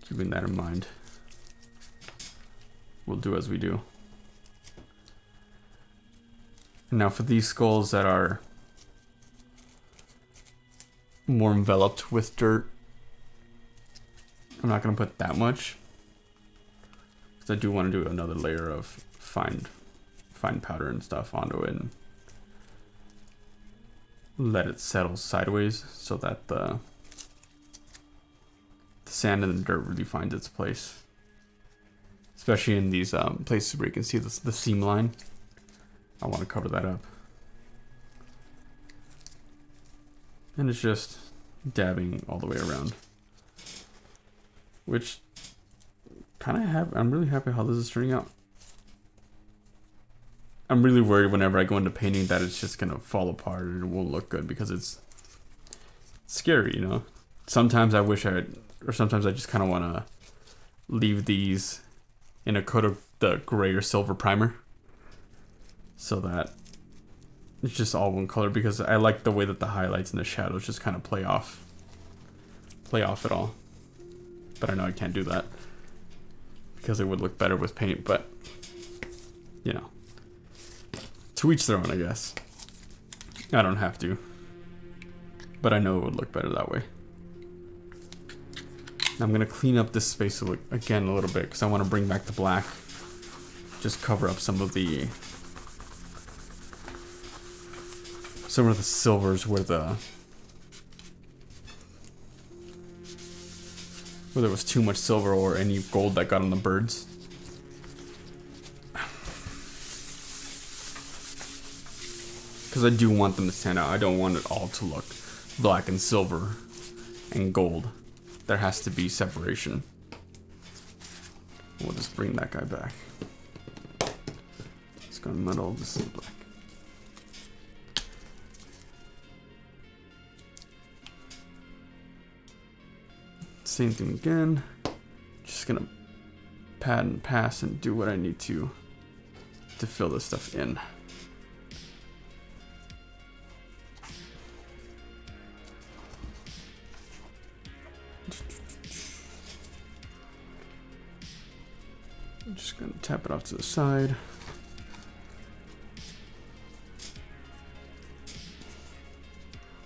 keeping that in mind, we'll do as we do. Now for these skulls that are more enveloped with dirt, I'm not going to put that much, because I do want to do another layer of fine powder and stuff onto it and let it settle sideways so that the sand and the dirt really finds its place, especially in these places where you can see the seam line. I want to cover that up, and it's just dabbing all the way around, which I'm really happy how this is turning out. I'm really worried whenever I go into painting that it's just gonna fall apart and it won't look good, because it's scary, you know. Sometimes I wish sometimes I just kind of want to leave these in a coat of the gray or silver primer, so that it's just all one color, because I like the way that the highlights and the shadows just kind of play off it all. But I know I can't do that because it would look better with paint, but you know, to each their own, I guess. I don't have to, but I know it would look better that way. I'm gonna clean up this space again a little bit because I want to bring back the black, just cover up some of the silvers where there was too much silver or any gold that got on the birds. Because I do want them to stand out. I don't want it all to look black and silver and gold. There has to be separation. We'll just bring that guy back. It's gonna metal, this is black. Same thing again. Just gonna pat and pass and do what I need to fill this stuff in. I'm just gonna tap it off to the side.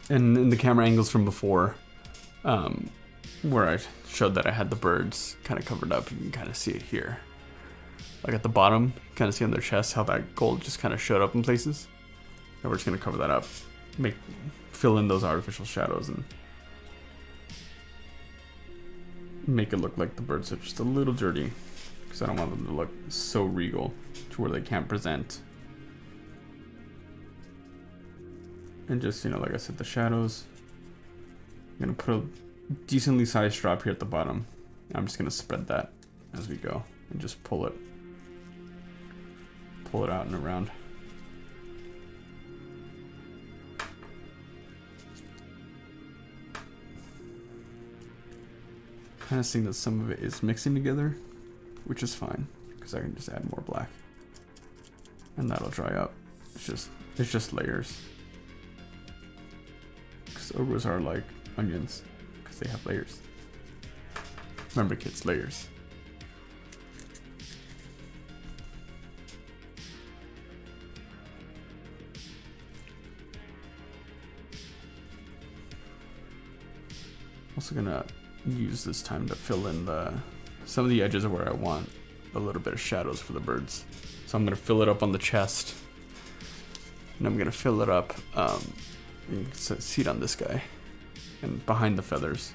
And in the camera angles from before, where I showed that I had the birds kind of covered up, you can kind of see it here. Like at the bottom, you kind of see on their chest how that gold just kind of showed up in places. And we're just gonna cover that up, fill in those artificial shadows and make it look like the birds are just a little dirty, because I don't want them to look so regal to where they can't present. And just, you know, like I said, the shadows. I'm gonna put a decently sized drop here at the bottom, I'm just gonna spread that as we go and just pull it out and around. Kind of seeing that some of it is mixing together, which is fine because I can just add more black and that'll dry up. It's just layers. Because ogres are like onions because they have layers. Remember, kids, layers. Also gonna use this time to fill in some of the edges where I want a little bit of shadows for the birds. So I'm gonna fill it up on the chest, and I'm gonna fill it up. You can see it on this guy, and behind the feathers,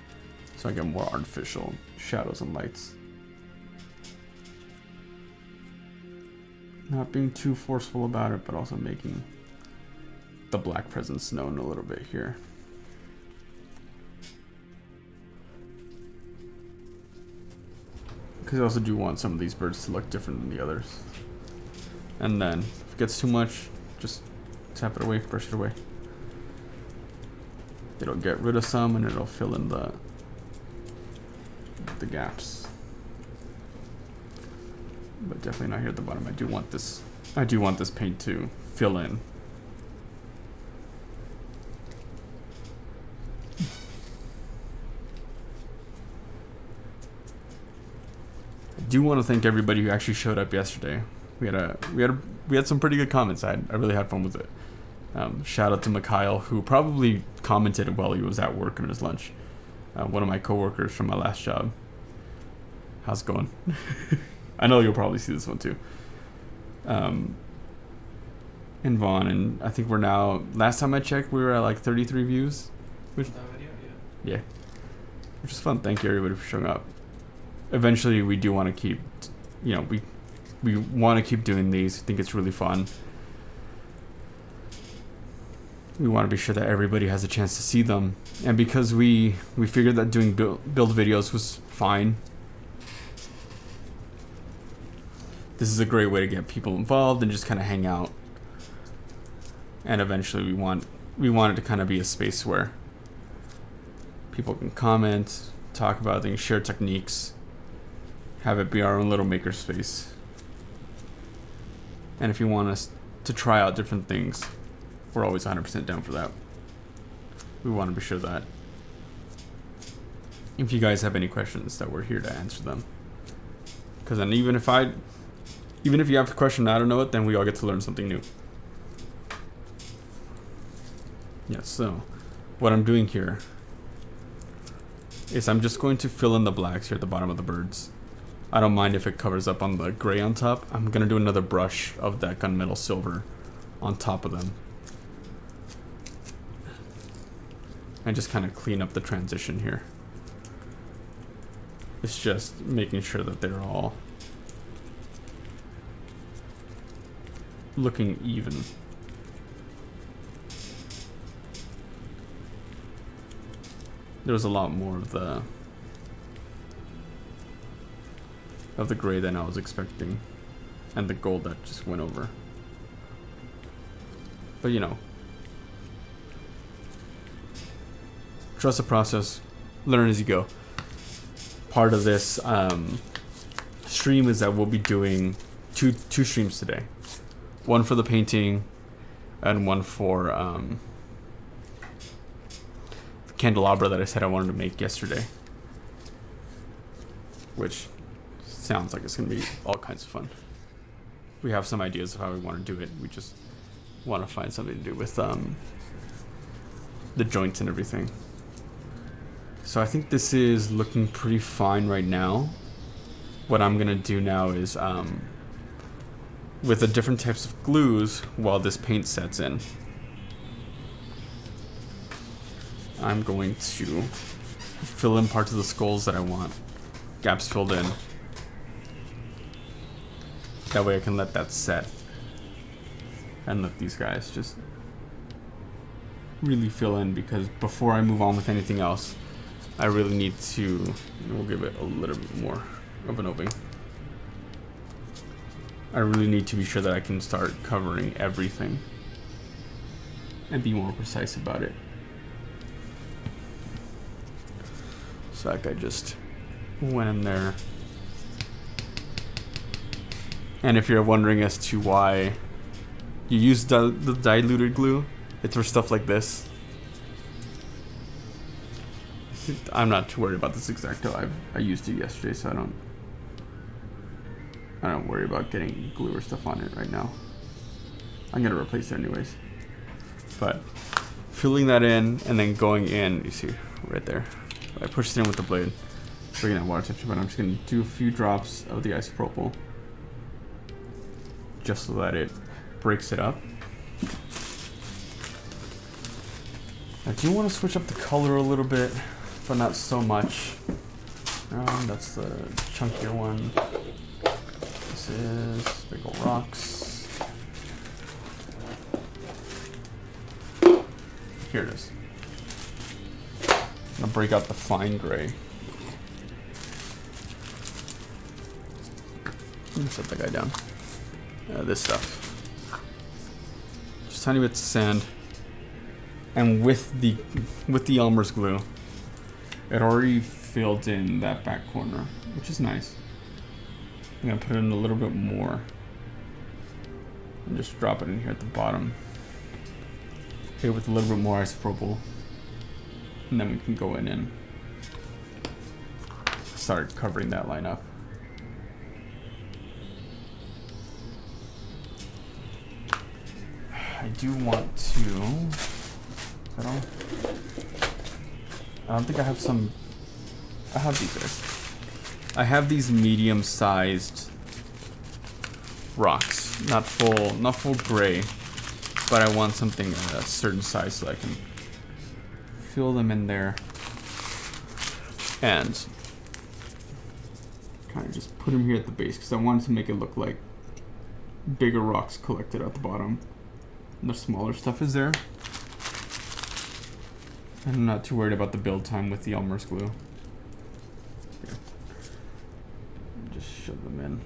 so I get more artificial shadows and lights. Not being too forceful about it, but also making the black presence known a little bit here. Because I also do want some of these birds to look different than the others. And then, if it gets too much, just tap it away, brush it away. It'll get rid of some and it'll fill in the gaps. But definitely not here at the bottom. I do want this paint to fill in. I do want to thank everybody who actually showed up yesterday. We had some pretty good comments. I really had fun with it. Shout out to Mikhail, who probably commented while he was at work on his lunch. One of my coworkers from my last job. How's it going? I know you'll probably see this one too. And Vaughn, and I think we're now, last time I checked, we were at like 33 views. Which, That video, yeah. Which is fun. Thank you everybody for showing up. Eventually we do want to keep, we want to keep doing these. I think it's really fun. We want to be sure that everybody has a chance to see them. And because we figured that doing build videos was fine, this is a great way to get people involved and just kind of hang out. And eventually we want it to kind of be a space where people can comment, talk about things, share techniques, have it be our own little maker space. And if you want us to try out different things, we're always 100% down for that. We want to be sure that if you guys have any questions, that we're here to answer them. Because then even if you have a question and I don't know it, then we all get to learn something new. Yeah, so what I'm doing here is I'm just going to fill in the blacks here at the bottom of the birds. I don't mind if it covers up on the gray on top. I'm going to do another brush of that gunmetal silver on top of them. And just kind of clean up the transition here. It's just making sure that they're all looking even. There's a lot more of the gray than I was expecting, and the gold that just went over. But trust the process, learn as you go. Part of this stream is that we'll be doing two streams today. One for the painting and one for the candelabra that I said I wanted to make yesterday. Which sounds like it's going to be all kinds of fun. We have some ideas of how we want to do it. We just want to find something to do with the joints and everything. So I think this is looking pretty fine right now. What I'm going to do now is with the different types of glues while this paint sets in, I'm going to fill in parts of the skulls that I want gaps filled in. That way I can let that set and let these guys just really fill in, because before I move on with anything else, I really need to, we'll give it a little bit more of an opening. I really need to be sure that I can start covering everything and be more precise about it. So that guy just went in there. And if you're wondering as to why you use the diluted glue, it's for stuff like this. I'm not too worried about this X-Acto. I used it yesterday, so I don't worry about getting glue or stuff on it right now. I'm gonna replace it anyways. But filling that in and then going in, you see right there. I pushed it in with the blade, bringing that water temperature, but I'm just gonna do a few drops of the isopropyl just so that it breaks it up. I do want to switch up the color a little bit, but not so much. That's the chunkier one. This is big old rocks. Here it is. I'm gonna break out the fine gray. Let me set the guy down. This stuff. Just tiny bits of sand. And with the Elmer's glue, it already filled in that back corner, which is nice. I'm gonna put in a little bit more and just drop it in here at the bottom. Okay, with a little bit more isopropyl, and then we can go in and start covering that line up. I do want to. I don't think I have some. I have these guys. I have these medium-sized rocks, not full gray, but I want something a certain size so I can fill them in there and kind of just put them here at the base because I wanted to make it look like bigger rocks collected at the bottom. And the smaller stuff is there. I'm not too worried about the build time with the Elmer's glue. Here. Just shove them in.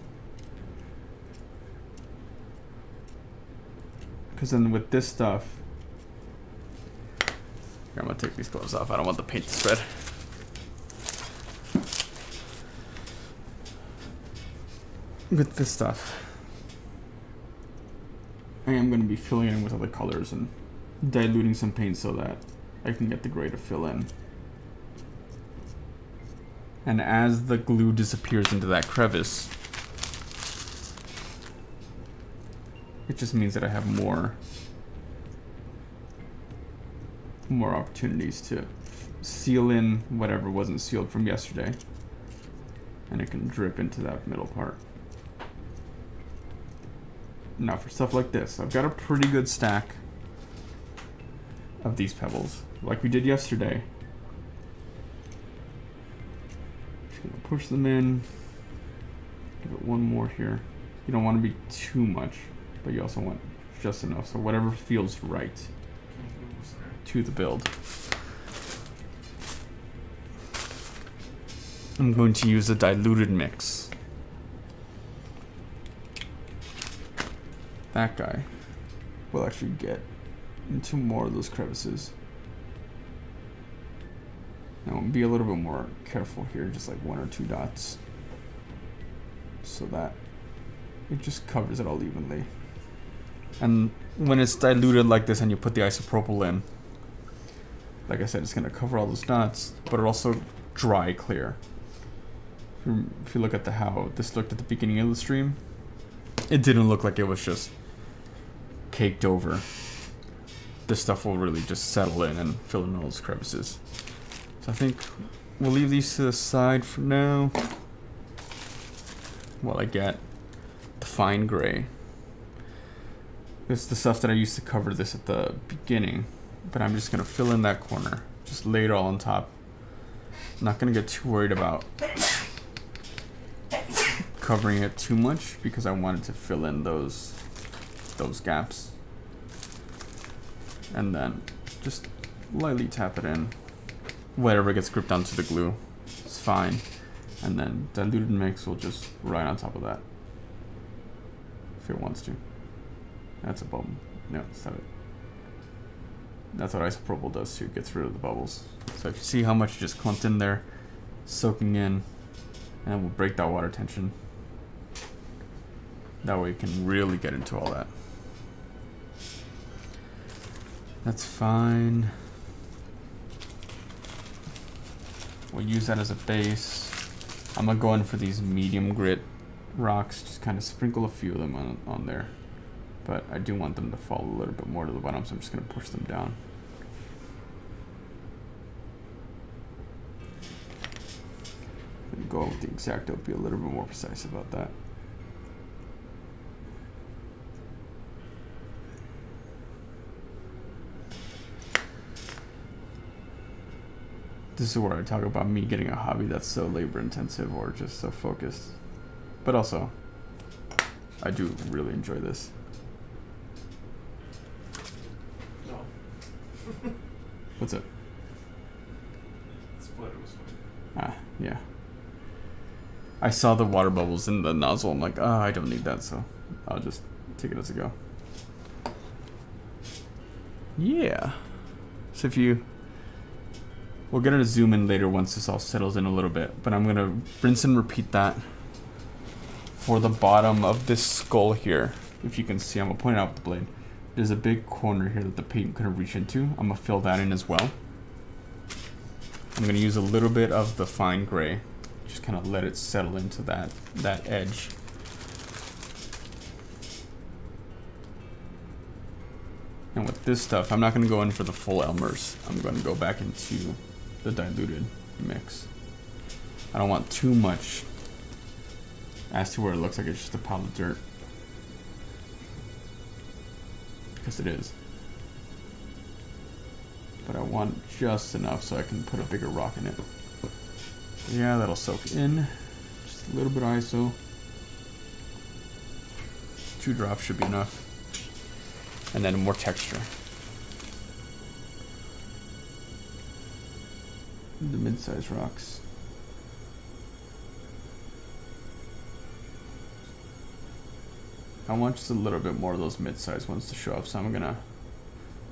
Because then with this stuff, here, I'm gonna take these gloves off. I don't want the paint to spread. With this stuff, I am gonna be filling in with other colors and diluting some paint so that I can get the gray to fill in. And as the glue disappears into that crevice, it just means that I have more opportunities to seal in whatever wasn't sealed from yesterday. And it can drip into that middle part. Now for stuff like this, I've got a pretty good stack of these pebbles, like we did yesterday. Just gonna push them in, give it one more here. You don't want to be too much, but you also want just enough, so whatever feels right to the build. I'm going to use a diluted mix. That guy will actually get into more of those crevices. Now be a little bit more careful here, just like 1 or 2 dots, so that it just covers it all evenly. And when it's diluted like this and you put the isopropyl in, like I said, it's gonna cover all those dots, but it also dry clear. If you look at how this looked at the beginning of the stream, it didn't look like it was just caked over. This stuff will really just settle in and fill in all those crevices. So I think we'll leave these to the side for now while I get the fine gray. This is the stuff that I used to cover this at the beginning, but I'm just gonna fill in that corner, just lay it all on top. I'm not gonna get too worried about covering it too much because I wanted to fill in those gaps. And then just lightly tap it in whatever gets gripped onto the glue is fine. And then diluted mix will just right on top of that. If it wants to. That's a bubble. No, stop it. That's what isopropyl does too. It gets rid of the bubbles. So if you see how much just clumped in there, soaking in, and we'll break that water tension. That way you can really get into all that. That's fine. We'll use that as a base. I'm gonna go in for these medium grit rocks, just kind of sprinkle a few of them on there. But I do want them to fall a little bit more to the bottom, so I'm just gonna push them down. And go with the X-Acto, be a little bit more precise about that. This is where I talk about me getting a hobby that's so labor intensive or just so focused. But also, I do really enjoy this. No. What's it? Splitter was fine. Yeah. I saw the water bubbles in the nozzle. I'm like, I don't need that, so I'll just take it as a go. Yeah. So if you... We're going to zoom in later once this all settles in a little bit, but I'm going to rinse and repeat that for the bottom of this skull here. If you can see, I'm going to point it out with the blade. There's a big corner here that the paint couldn't reach into. I'm going to fill that in as well. I'm going to use a little bit of the fine gray. Just kind of let it settle into that edge. And with this stuff, I'm not going to go in for the full Elmer's. I'm going to go back into the diluted mix. I don't want too much as to where it looks like it's just a pile of dirt. Because it is. But I want just enough so I can put a bigger rock in it. Yeah, that'll soak in. Just a little bit of ISO. 2 drops should be enough. And then more texture. The mid-size rocks. I want just a little bit more of those mid-size ones to show up, so I'm gonna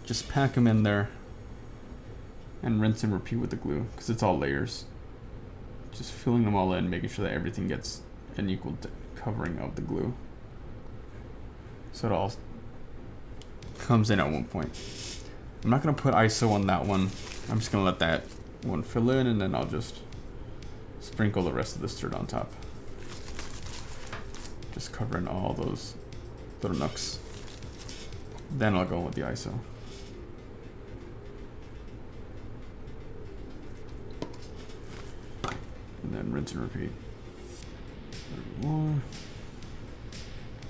just pack them in there and rinse and repeat with the glue, because it's all layers. Just filling them all in, making sure that everything gets an equal covering of the glue. So it all comes in at one point. I'm not going to put ISO on that one. I'm just going to let that one fill in, and then I'll just sprinkle the rest of this dirt on top. Just covering all those little nooks. Then I'll go with the ISO. And then rinse and repeat. More.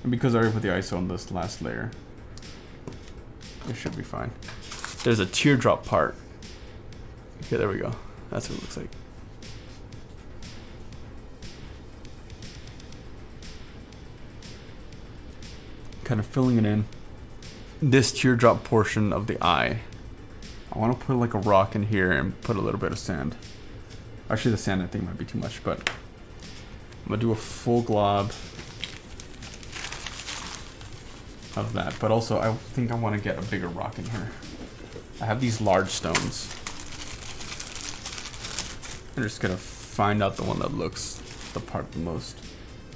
And because I already put the ISO on this last layer, it should be fine. There's a teardrop part. Okay, there we go. That's what it looks like. Kind of filling it in. This teardrop portion of the eye, I want to put like a rock in here and put a little bit of sand. Actually, the sand I think might be too much, but I'm gonna do a full glob of that. But also, I think I want to get a bigger rock in here. I have these large stones. I'm just gonna find out the one that looks the part the most.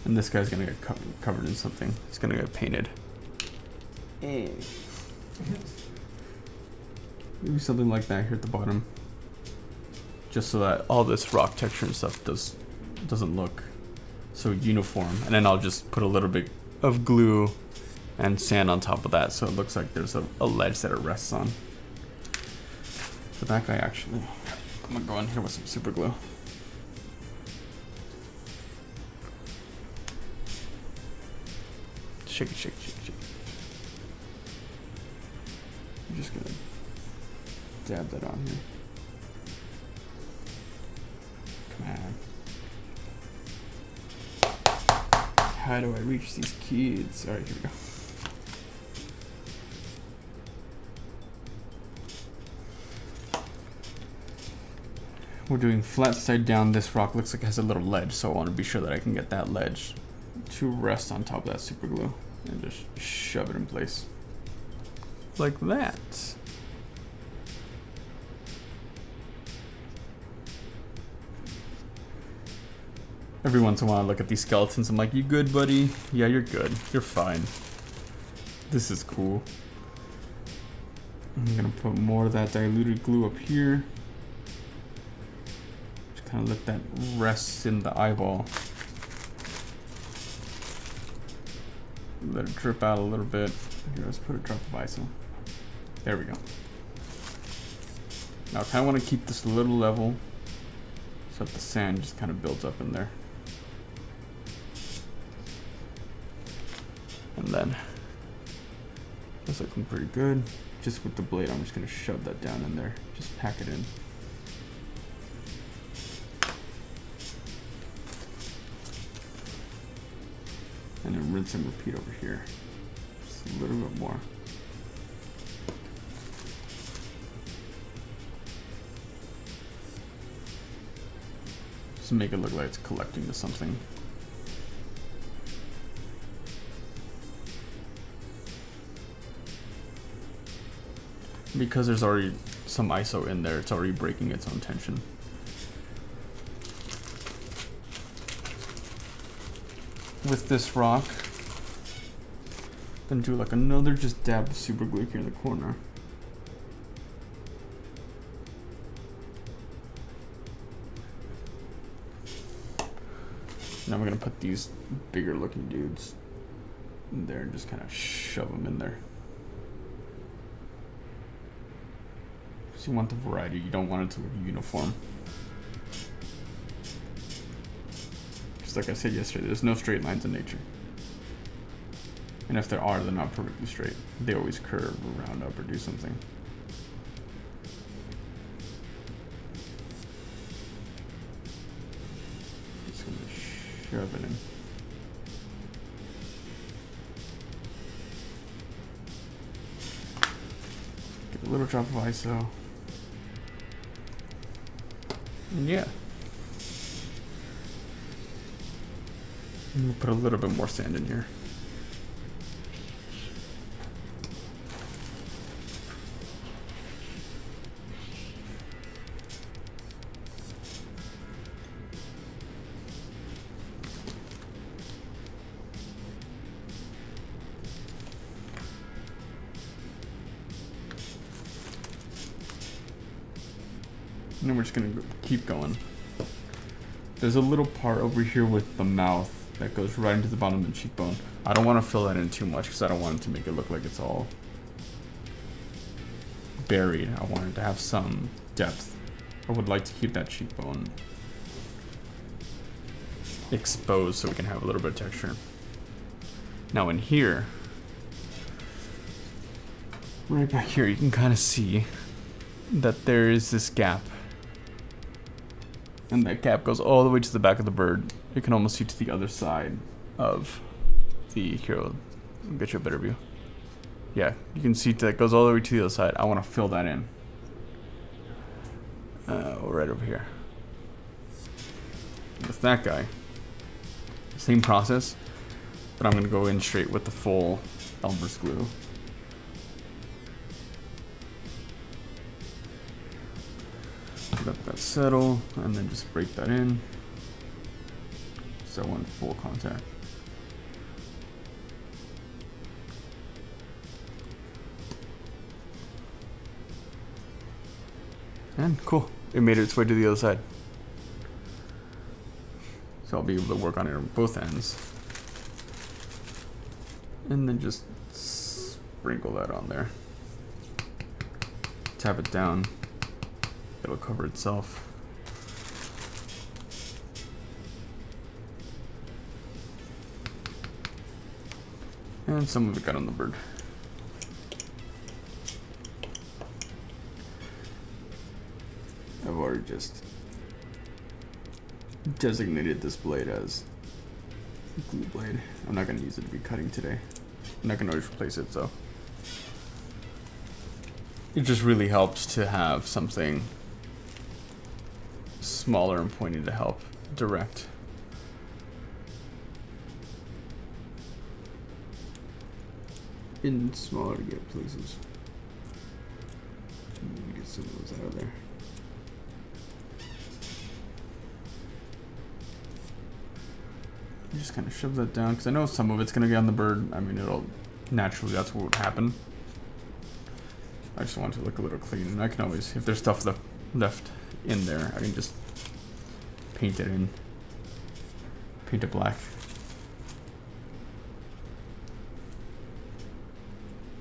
And this guy's gonna get covered in something. It's gonna get painted. Maybe something like that here at the bottom. Just so that all this rock texture and stuff doesn't look so uniform. And then I'll just put a little bit of glue and sand on top of that, so it looks like there's a ledge that it rests on. So that guy actually, I'm gonna go in here with some super glue. Shake it, shake it, shake it, shake it. I'm just gonna dab that on here. Come on. How do I reach these kids? Alright, here we go. we're doing flat side down. This rock looks like it has a little ledge, so I want to be sure that I can get that ledge to rest on top of that super glue and just shove it in place. Like that. Every once in a while I look at these skeletons, I'm like, you good, buddy? Yeah, you're good. You're fine. This is cool. I'm gonna put more of that diluted glue up here. Just kind of let that rest in the eyeball. Let it drip out a little bit. Here, let's put a drop of ISO. There we go. Now I kind of want to keep this a little level so that the sand just kind of builds up in there. And then that's looking pretty good. Just with the blade, I'm just going to shove that down in there. Just pack it in. And then rinse and repeat over here. Just a little bit more. Just to make it look like it's collecting to something. Because there's already some ISO in there, it's already breaking its own tension. With this rock, then do like another just dab of super glue here in the corner. Now we're gonna put these bigger looking dudes in there and just kind of shove them in there. Because you want the variety, you don't want it to look uniform. Just like I said yesterday, there's no straight lines in nature. And if there are, they're not perfectly straight. They always curve or round up or do something. Just gonna shove it in. Get a little drop of ISO. And yeah. And we'll put a little bit more sand in here. And then we're just gonna keep going. There's a little part over here with the mouth that goes right into the bottom of the cheekbone. I don't want to fill that in too much because I don't want it to make it look like it's all buried. I want it to have some depth. I would like to keep that cheekbone exposed so we can have a little bit of texture. Now in here, right back here, you can kind of see that there is this gap. And that gap goes all the way to the back of the bird. You can almost see to the other side of the hero. I'll get you a better view. Yeah, you can see that goes all the way to the other side. I want to fill that in. Right over here. With that guy, same process, but I'm going to go in straight with the full Elmer's glue. Let that settle, and then just break that in. So I want full contact. And cool, it made its way to the other side. So I'll be able to work on it on both ends. And then just sprinkle that on there. Tap it down. It'll cover itself. And some of it got on the bird. I've already just designated this blade as a glue blade. I'm not going to use it to be cutting today. I'm not going to always replace it, so. It just really helps to have something smaller and pointy to help direct. In smaller to get places. Let me get some of those out of there. Just kind of shove that down because I know some of it's going to get on the bird. I mean, it'll naturally, that's what would happen. I just want it to look a little clean, and I can always, if there's stuff left in there, I can just paint it in. Paint it black.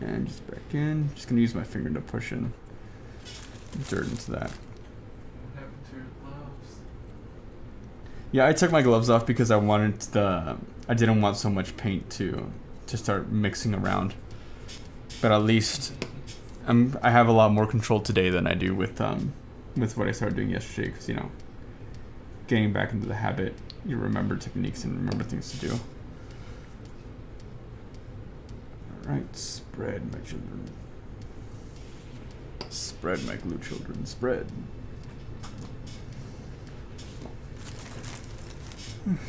And just back in. Just gonna use my finger to push in dirt into that. What happened to your gloves? Yeah, I took my gloves off because I didn't want so much paint to start mixing around. But at least I have a lot more control today than I do with what I started doing yesterday, because, you know, getting back into the habit, you remember techniques and remember things to do. Alright, spread, my children. Spread, my glue children, spread.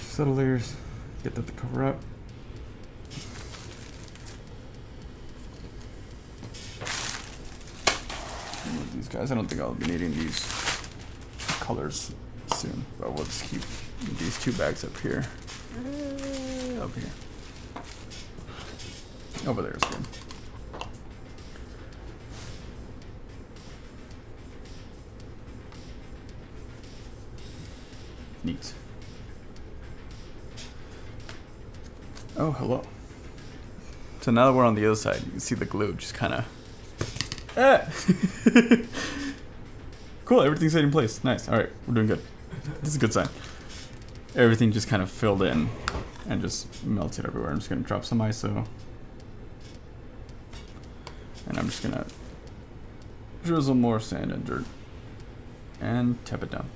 Subtle layers, get that to cover up. These guys, I don't think I'll be needing these colors soon, but we'll just keep these two bags up here. Up here. Over there is good. Neat. Oh, hello. So now that we're on the other side, you can see the glue just kind of... Cool, everything's in place. Nice. Alright, we're doing good. This is a good sign. Everything just kind of filled in and just melted everywhere. I'm just going to drop some ISO. And I'm just going to drizzle more sand and dirt and tap it down.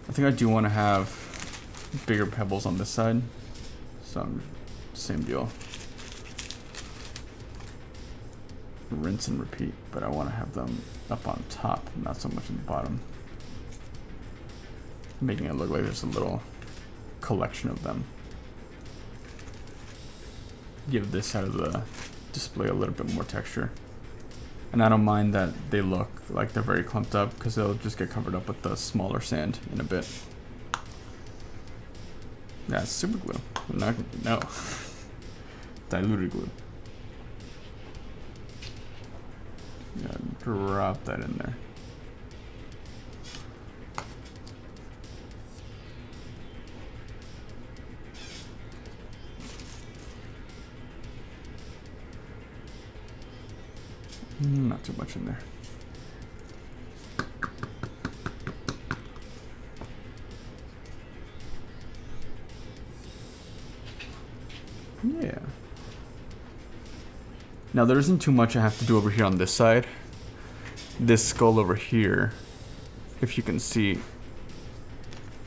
I think I do want to have bigger pebbles on this side, so same deal. Rinse and repeat, but I want to have them up on top, not so much on the bottom. Making it look like there's a little collection of them. Give this side of the display a little bit more texture. And I don't mind that they look like they're very clumped up, because they'll just get covered up with the smaller sand in a bit. That's super glue. No. Diluted glue. Yeah, drop that in there. Not too much in there. Yeah. Now there isn't too much I have to do over here on this side. This skull over here, if you can see,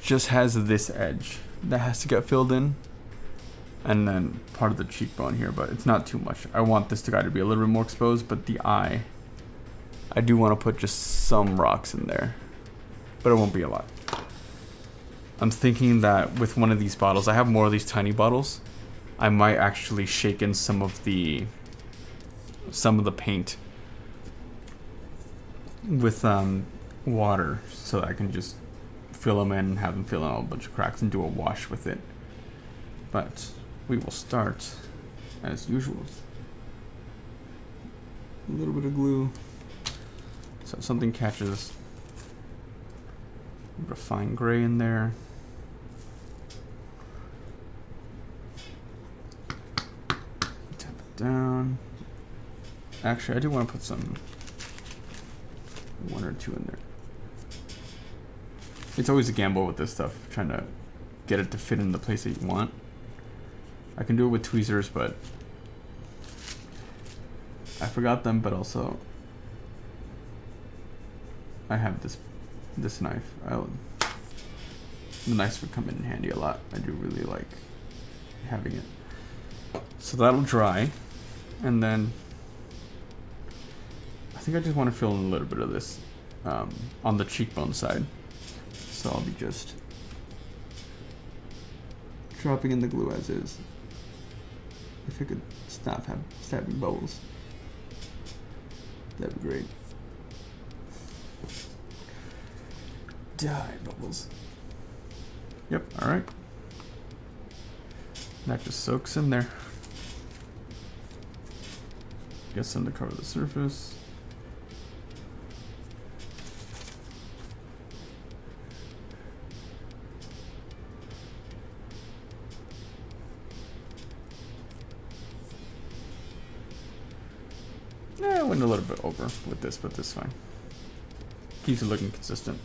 just has this edge that has to get filled in. And then part of the cheekbone here, but it's not too much. I want this guy to be a little bit more exposed, but the eye, I do want to put just some rocks in there, but it won't be a lot. I'm thinking that with one of these bottles, I have more of these tiny bottles, I might actually shake in some of the paint with water, so that I can just fill them in and have them fill in a bunch of cracks and do a wash with it. But we will start as usual. A little bit of glue, so if something catches. A bit of fine gray in there. Tap it down. Actually, I do want to put one or two in there. It's always a gamble with this stuff, trying to get it to fit in the place that you want. I can do it with tweezers, but I forgot them, but also I have this knife. The knives would come in handy a lot. I do really like having it. So that'll dry, and then I think I just want to fill in a little bit of this on the cheekbone side. So I'll be just dropping in the glue as is. If it could stop having bubbles, that'd be great. Die, bubbles. Yep, alright. That just soaks in there. Get some to cover the surface. I went a little bit over with this, but this is fine. Keeps it looking consistent.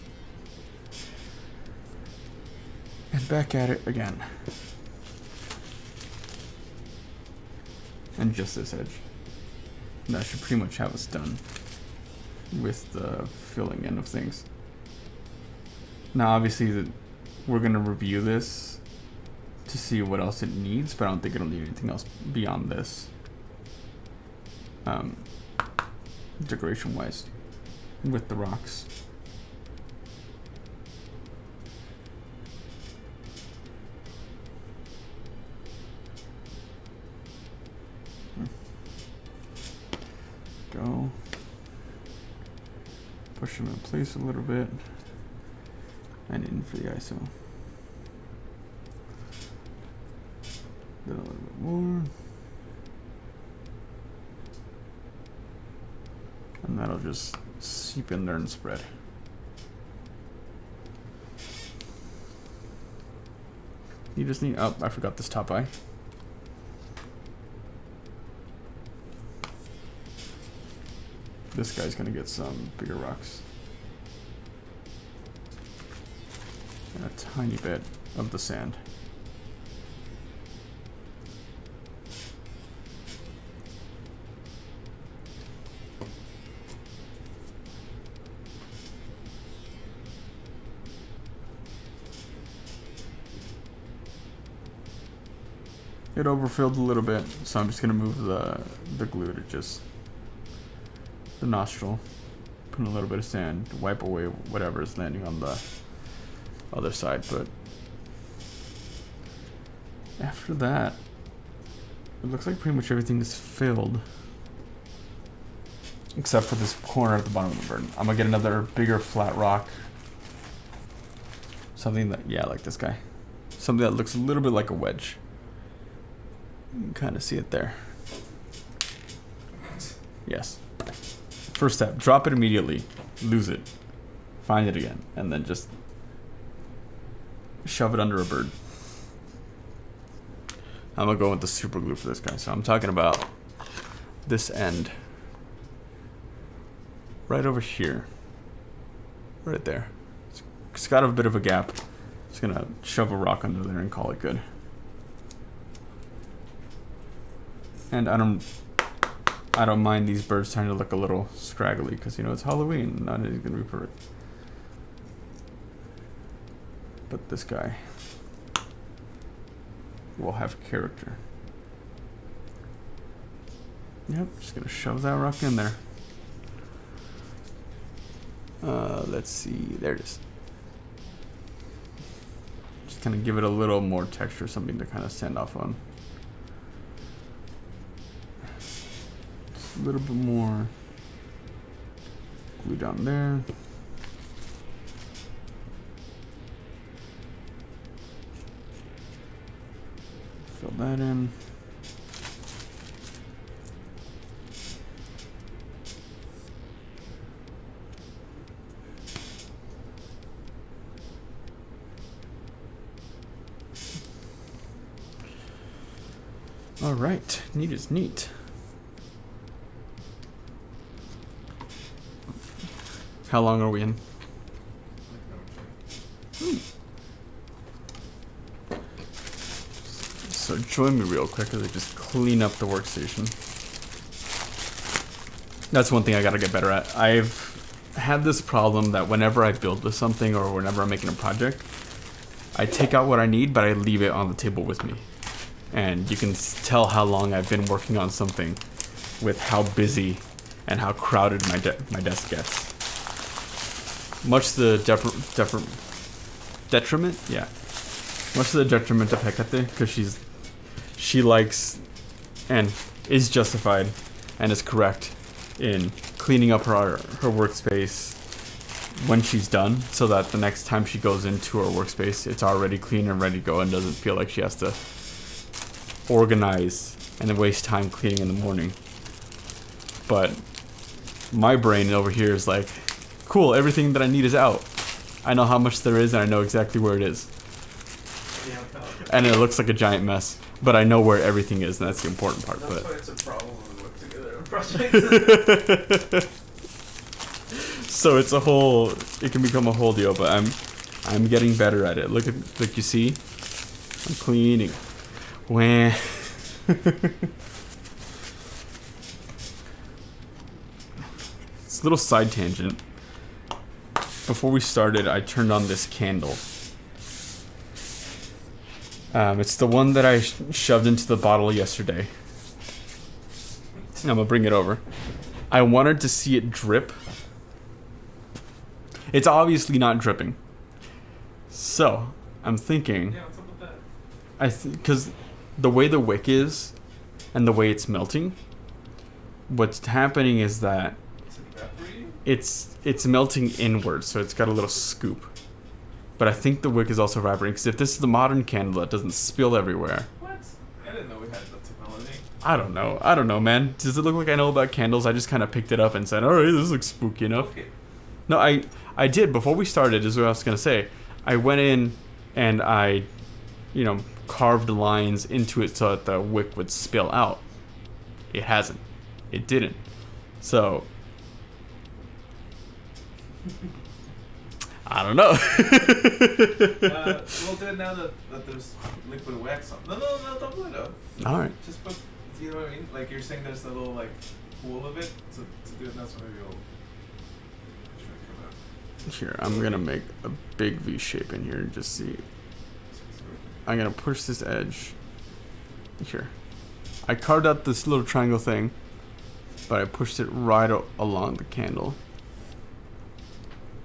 And back at it again. And just this edge. That should pretty much have us done with the filling in of things. Now obviously we're going to review this to see what else it needs, but I don't think it'll need anything else beyond this. Decoration wise with the rocks. Go. Push them in place a little bit. And in for the ISO. Then a little bit more. And that'll just seep in there and spread. You just need, oh, I forgot this top eye. This guy's gonna get some bigger rocks. And a tiny bit of the sand. It overfilled a little bit, so I'm just gonna move the glue to just the nostril, put in a little bit of sand to wipe away whatever is landing on the other side. But after that, it looks like pretty much everything is filled except for this corner at the bottom of the bird. I'm gonna get another bigger flat rock, something that, yeah, like this guy, something that looks a little bit like a wedge. You can kind of see it there. Yes. First step, drop it immediately, lose it, find it again, and then just shove it under a bird. I'm gonna go with the super glue for this guy. So I'm talking about this end. Right over here. Right there. It's got a bit of a gap. Just gonna shove a rock under there and call it good. And I don't mind these birds trying to look a little scraggly because, you know, it's Halloween. Not anything's gonna be perfect. But this guy will have character. Yep, just gonna shove that rock in there. Let's see, there it is. Just kind of give it a little more texture, something to kind of sand off on. Just a little bit more glue down there. Fill that in. All right, neat is neat. How long are we in? So join me real quick as I just clean up the workstation. That's one thing I gotta get better at. I've had this problem that whenever I build with something or whenever I'm making a project, I take out what I need, but I leave it on the table with me. and you can tell how long I've been working on something with how busy and how crowded my desk gets. Much to the detriment, yeah. Much to the detriment of Hecate, because she likes and is justified and is correct in cleaning up her workspace when she's done, so that the next time she goes into her workspace, it's already clean and ready to go and doesn't feel like she has to organize and then waste time cleaning in the morning. But my brain over here is like, cool, everything that I need is out. I know how much there is and I know exactly where it is. And it looks like a giant mess, but I know where everything is, and that's the important part. That's but why it's a problem when we work together on projects. So it's a whole, it can become a whole deal, but I'm getting better at it. Look, you see, I'm cleaning. Wah. It's a little side tangent. Before we started, I turned on this candle. It's the one that I shoved into the bottle yesterday. I'm gonna bring it over. I wanted to see it drip. It's obviously not dripping. So, I'm thinking... Yeah, what's up with that? Because the way the wick is, and the way it's melting, what's happening is that Is it evaporating? it's melting inward, so it's got a little scoop. But I think the wick is also evaporating, because if this is the modern candle, it doesn't spill everywhere. What? I didn't know we had that technology. I don't know, man. Does it look like I know about candles? I just kind of picked it up and said, alright, this looks spooky enough. Okay. No, I did. Before we started, is what I was going to say. I went in and I, carved lines into it so that the wick would spill out. It hasn't. It didn't. So, I don't know. We'll do it now that there's liquid wax on. No, don't do it though. Alright. Just put, you know what I mean? Like you're saying there's a little like pool of it to do it now, so maybe we'll try to come out. Here, I'm going to make a big V shape in here and just see. I'm going to push this edge. Here. I carved out this little triangle thing, but I pushed it right along the candle.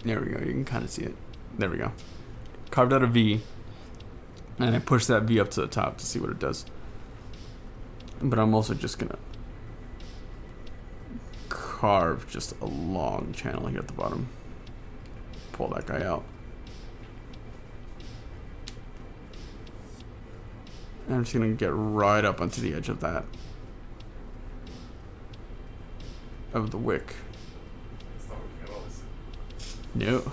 There we go. You can kind of see it. There we go. Carved out a V, and I pushed that V up to the top to see what it does. But I'm also just going to carve just a long channel here at the bottom. Pull that guy out. And I'm just going to get right up onto the edge of that. Of the wick. It's not working at all, is it? No.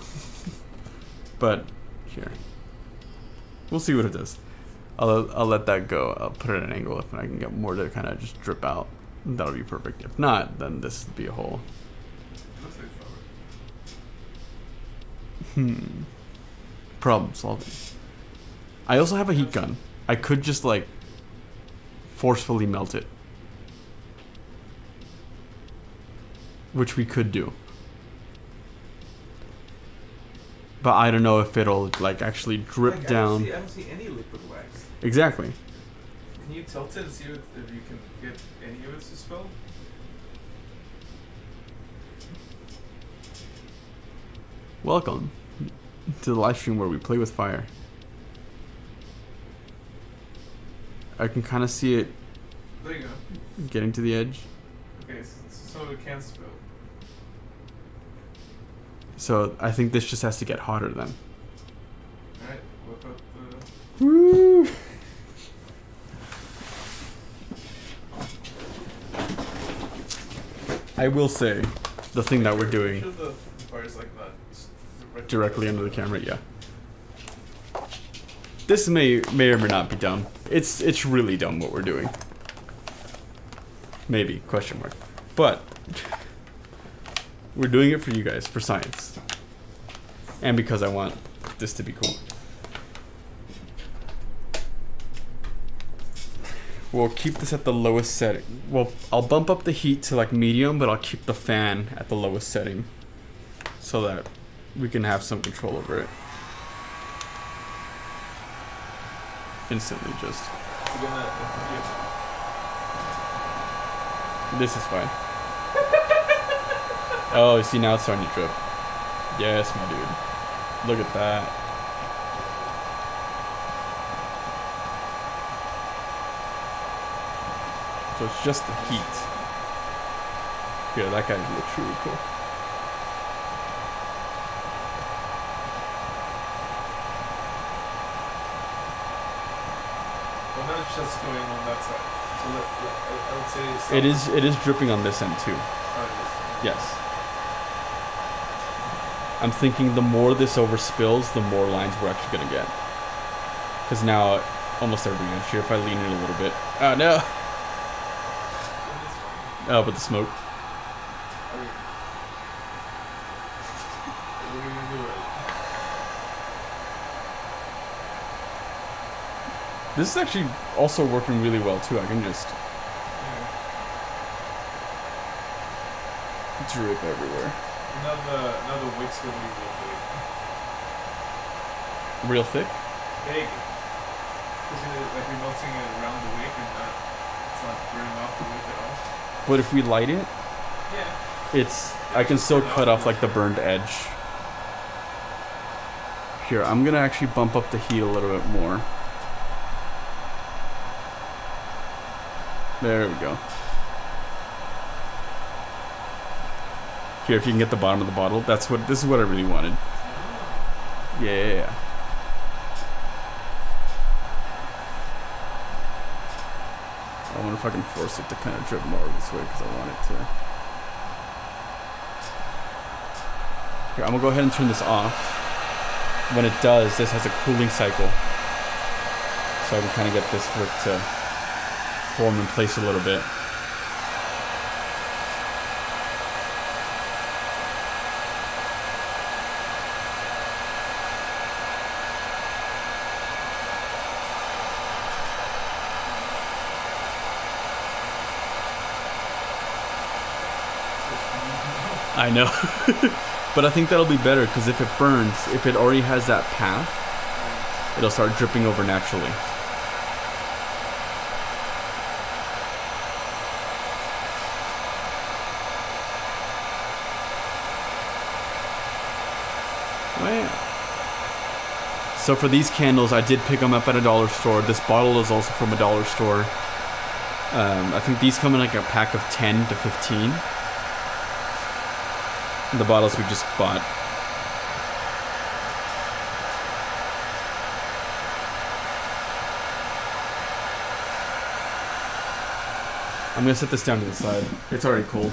But here, we'll see what it does. I'll let that go. I'll put it at an angle if I can get more to kind of just drip out. That'll be perfect. If not, then this will be a hole. It looks like flour. Problem solving. I also have a heat gun. I could just forcefully melt it, which we could do. But I don't know if it'll actually drip down. I don't see any liquid wax. Exactly. Can you tilt it and see if you can get any of it to spill? Welcome to the live stream where we play with fire. I can kind of see it There you go. getting to the edge. Okay, so it can spill. So I think this just has to get hotter then. Alright, whip up the... Woo! I will say, the thing that we're doing Sure the fire's like not directly under the camera, yeah. This may or may not be dumb. It's really dumb what we're doing. Maybe, question mark. But we're doing it for you guys, for science. And because I want this to be cool. We'll keep this at the lowest setting. Well, I'll bump up the heat to medium, but I'll keep the fan at the lowest setting so that we can have some control over it. Instantly just gonna This is fine. Oh, you see, now it's starting to drip. Yes, my dude. Look at that. So it's just the heat. Yeah, that guy looks really cool. Well, now it's just going on that side. So I would say It is dripping on this end too. Yes. I'm thinking the more this overspills, the more lines we're actually gonna get. Because now almost every inch here, if I lean in a little bit. Oh no! Oh, but the smoke. This is actually also working really well too. I can just drip everywhere. Now the wick's gonna be Real thick? big. Because like you're melting it around the wick and it's not burning off the wick at all. But if we light it, Yeah. I can still cut off like the burned edge. Here, I'm gonna actually bump up the heat a little bit more. There we go. Here, if you can get the bottom of the bottle, this is what I really wanted. Yeah. I wonder if I can force it to kind of drip more this way because I want it to. Here, I'm gonna go ahead and turn this off. When it does, this has a cooling cycle. So I can kind of get this wick to form in place a little bit. I know. But I think that'll be better because if it burns, if it already has that path, it'll start dripping over naturally. Wow. So for these candles, I did pick them up at a dollar store. This bottle is also from a dollar store. I think these come in like a pack of 10 to 15. The bottles we just bought. I'm gonna set this down to the side. It's already cold.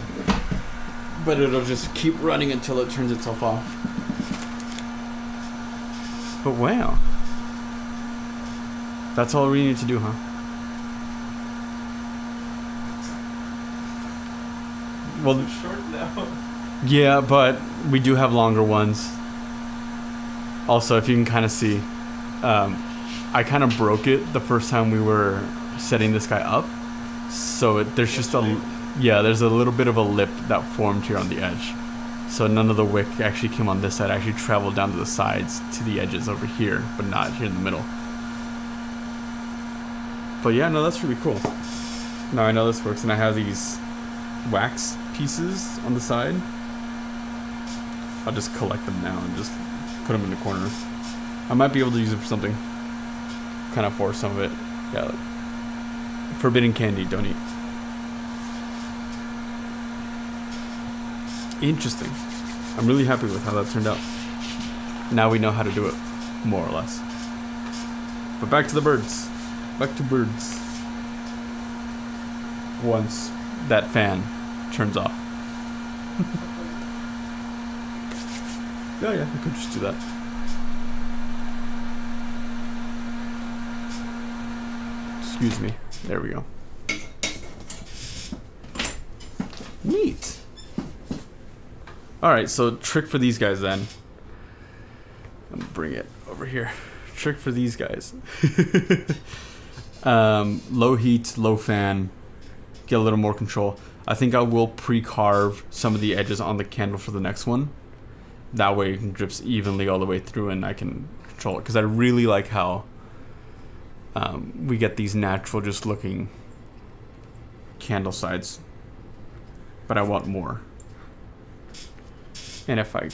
But it'll just keep running until it turns itself off. But wow. That's all we need to do, huh? Well, Short now. yeah, but we do have longer ones. Also, if you can kind of see, I kind of broke it the first time we were setting this guy up. So there's just there's a little bit of a lip that formed here on the edge. So none of the wick actually came on this side. It actually traveled down to the sides to the edges over here, but not here in the middle. But yeah, no, that's really cool. Now I know this works, and I have these wax pieces on the side. I'll just collect them now and just put them in the corner. I might be able to use it for something. Kind of force some of it. Yeah, like, forbidden candy, don't eat. Interesting. I'm really happy with how that turned out. Now we know how to do it, more or less. But back to the birds. Back to birds. Once that fan turns off. Oh yeah, I could just do that. Excuse me. There we go. Neat. Alright, so trick for these guys then. I'm gonna bring it over here. Trick for these guys. Low heat, low fan. Get a little more control. I think I will pre-carve some of the edges on the candle for the next one. That way it drips evenly all the way through and I can control it. Because I really like how we get these natural, just looking candle sides. But I want more. And if I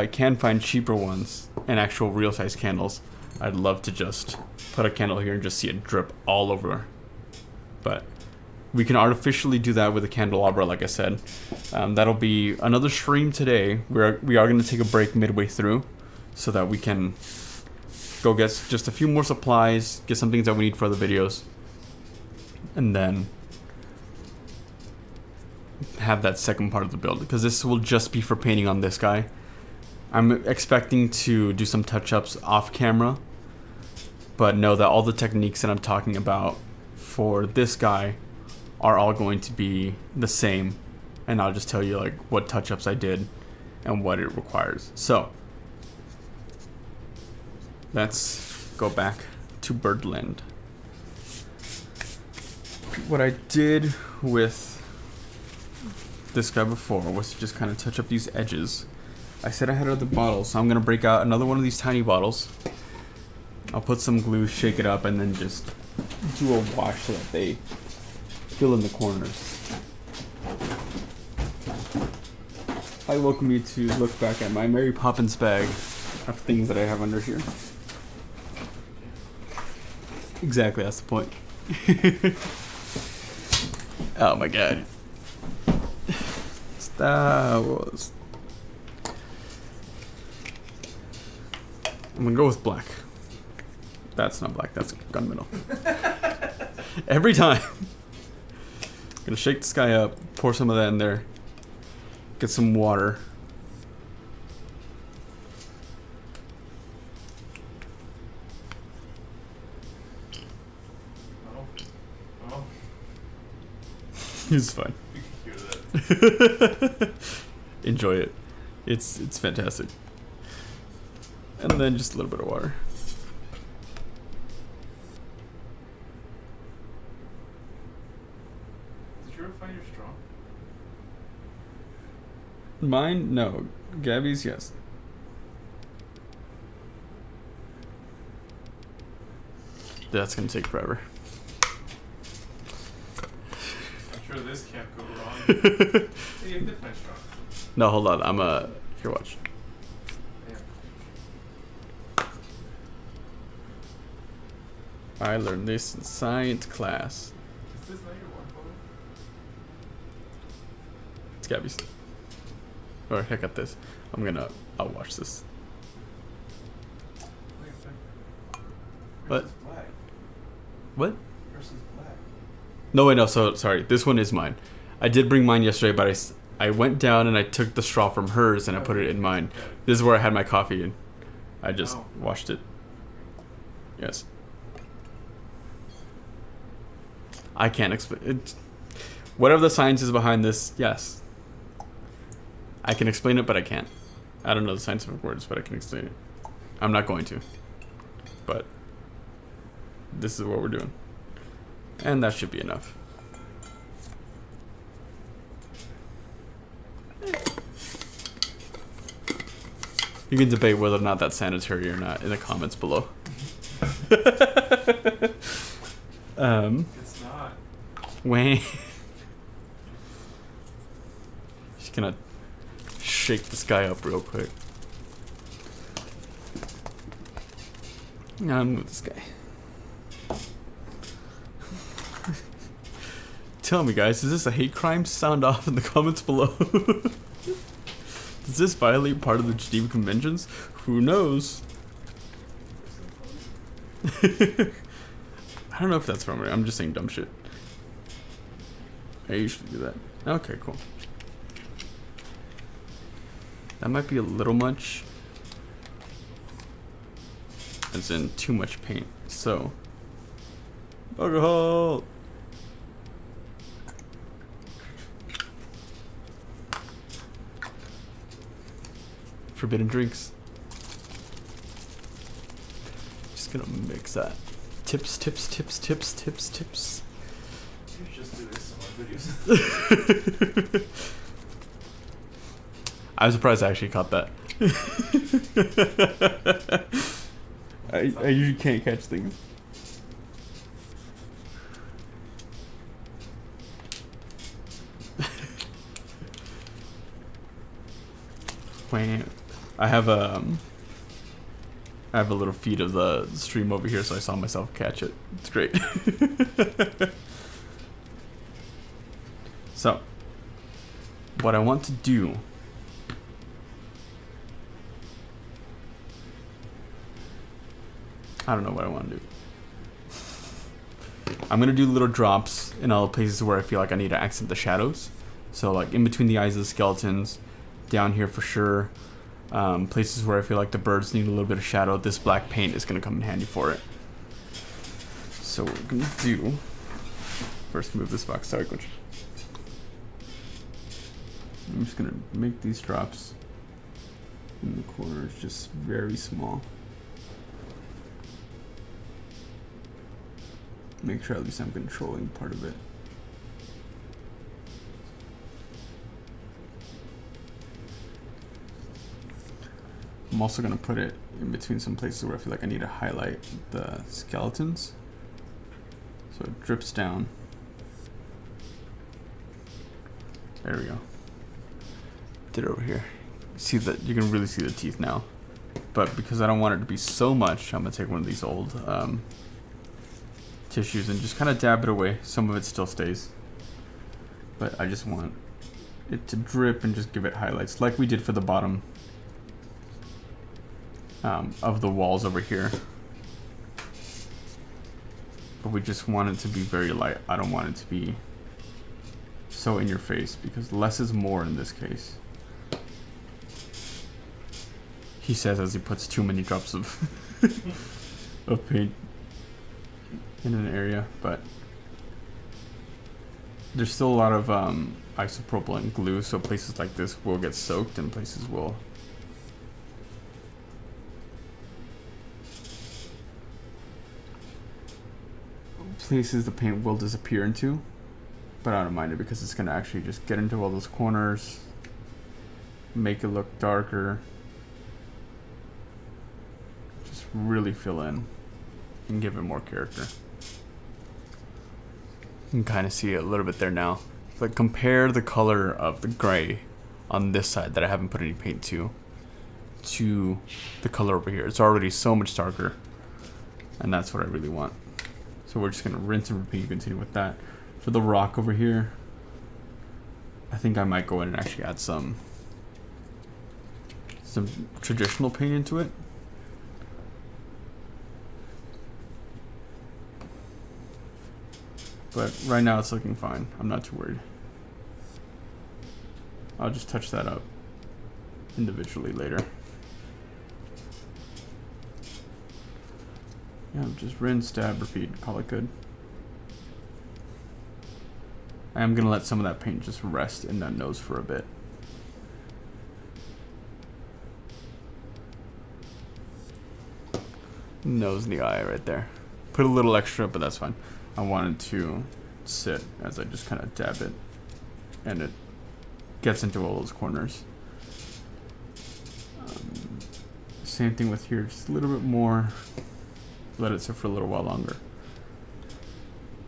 can find cheaper ones and actual real size candles, I'd love to just put a candle here and just see it drip all over. But we can artificially do that with a candelabra, like I said. That'll be another stream today. We are going to take a break midway through so that we can go get just a few more supplies, get some things that we need for the videos, and then have that second part of the build, because this will just be for painting on this guy. I'm expecting to do some touch-ups off camera, but know that all the techniques that I'm talking about for this guy are all going to be the same, and I'll just tell you like what touch-ups I did and what it requires. So let's go back to Birdland. What I did with this guy before was to just kind of touch up these edges. I said I had other bottles, so I'm gonna break out another one of these tiny bottles. I'll put some glue, shake it up, and then just do a wash so that they fill in the corners. I welcome you to look back at my Mary Poppins bag of things that I have under here. Exactly, that's the point. Oh my god. That was... I'm gonna go with black. That's not black, that's gunmetal. Every time. Gonna shake this guy up, pour some of that in there, get some water. Oh. It's fine. You can hear that. Enjoy it. It's fantastic. And then just a little bit of water. Did you ever find your straw? Mine? No. Gabby's? Yes. That's gonna take forever. I'm sure this can't go wrong. Hey, you did find straw. No, hold on. Here, watch. Yeah. I learned this in science class. Is this not your one photo? It's Gabby's. Or heck at this. I'll watch this. Wait a second. What? Yours is black. What? Yours is black. No, wait, no. So sorry. This one is mine. I did bring mine yesterday, but I went down and I took the straw from hers and I put it in mine. Yeah. This is where I had my coffee and I just Oh. washed it. Yes. I can't explain it. Whatever the science is behind this, yes. I can explain it, but I can't. I don't know the scientific words, but I can explain it. I'm not going to. But this is what we're doing. And that should be enough. You can debate whether or not that's sanitary or not in the comments below. It's not. Wayne. Just gonna shake this guy up real quick. Now move this guy. Tell me, guys, is this a hate crime? Sound off in the comments below. Does this violate part of the Geneva Conventions? Who knows? I don't know if that's from me. I'm just saying dumb shit. I usually do that. Okay, cool. That might be a little much. As in too much paint. So, alcohol. Forbidden drinks. Just gonna mix that. Tips, tips, tips, tips, tips, tips. You just do this in my videos. I'm surprised I actually caught that. I usually can't catch things. playing. I have a little feed of the stream over here, so I saw myself catch it. It's great. So, what I want to do. I don't know what I want to do. I'm gonna do little drops in all the places where I feel like I need to accent the shadows. So like in between the eyes of the skeletons, down here for sure. Places where I feel like the birds need a little bit of shadow. This black paint is gonna come in handy for it. So what we're gonna do, first move this box. Sorry, Coach. I'm just gonna make these drops in the corners just very small. Make sure at least I'm controlling part of it. I'm also gonna put it in between some places where I feel like I need to highlight the skeletons. So it drips down. There we go. Did it over here. See that you can really see the teeth now. But because I don't want it to be so much, I'm gonna take one of these old tissues and just kind of dab it away. Some of it still stays, but I just want it to drip and just give it highlights like we did for the bottom of the walls over here. But we just want it to be very light. I don't want it to be so in your face because less is more in this case. He says as he puts too many drops of of paint in an area, but there's still a lot of isopropyl and glue, so places like this will get soaked and places will the paint will disappear into, but I don't mind it because it's gonna actually just get into all those corners, make it look darker, just really fill in and give it more character. You can kind of see it a little bit there now. But compare the color of the gray on this side that I haven't put any paint to the color over here. It's already so much darker, and that's what I really want. So we're just gonna rinse and repeat, continue with that. For the rock over here, I think I might go in and actually add some traditional paint into it. But right now it's looking fine. I'm not too worried. I'll just touch that up individually later. Yeah, just rinse, dab, repeat, call it good. I am gonna let some of that paint just rest in that nose for a bit. Nose and the eye right there. Put a little extra, but that's fine. I wanted to sit as I just kind of dab it, and it gets into all those corners. Same thing with here, just a little bit more. Let it sit for a little while longer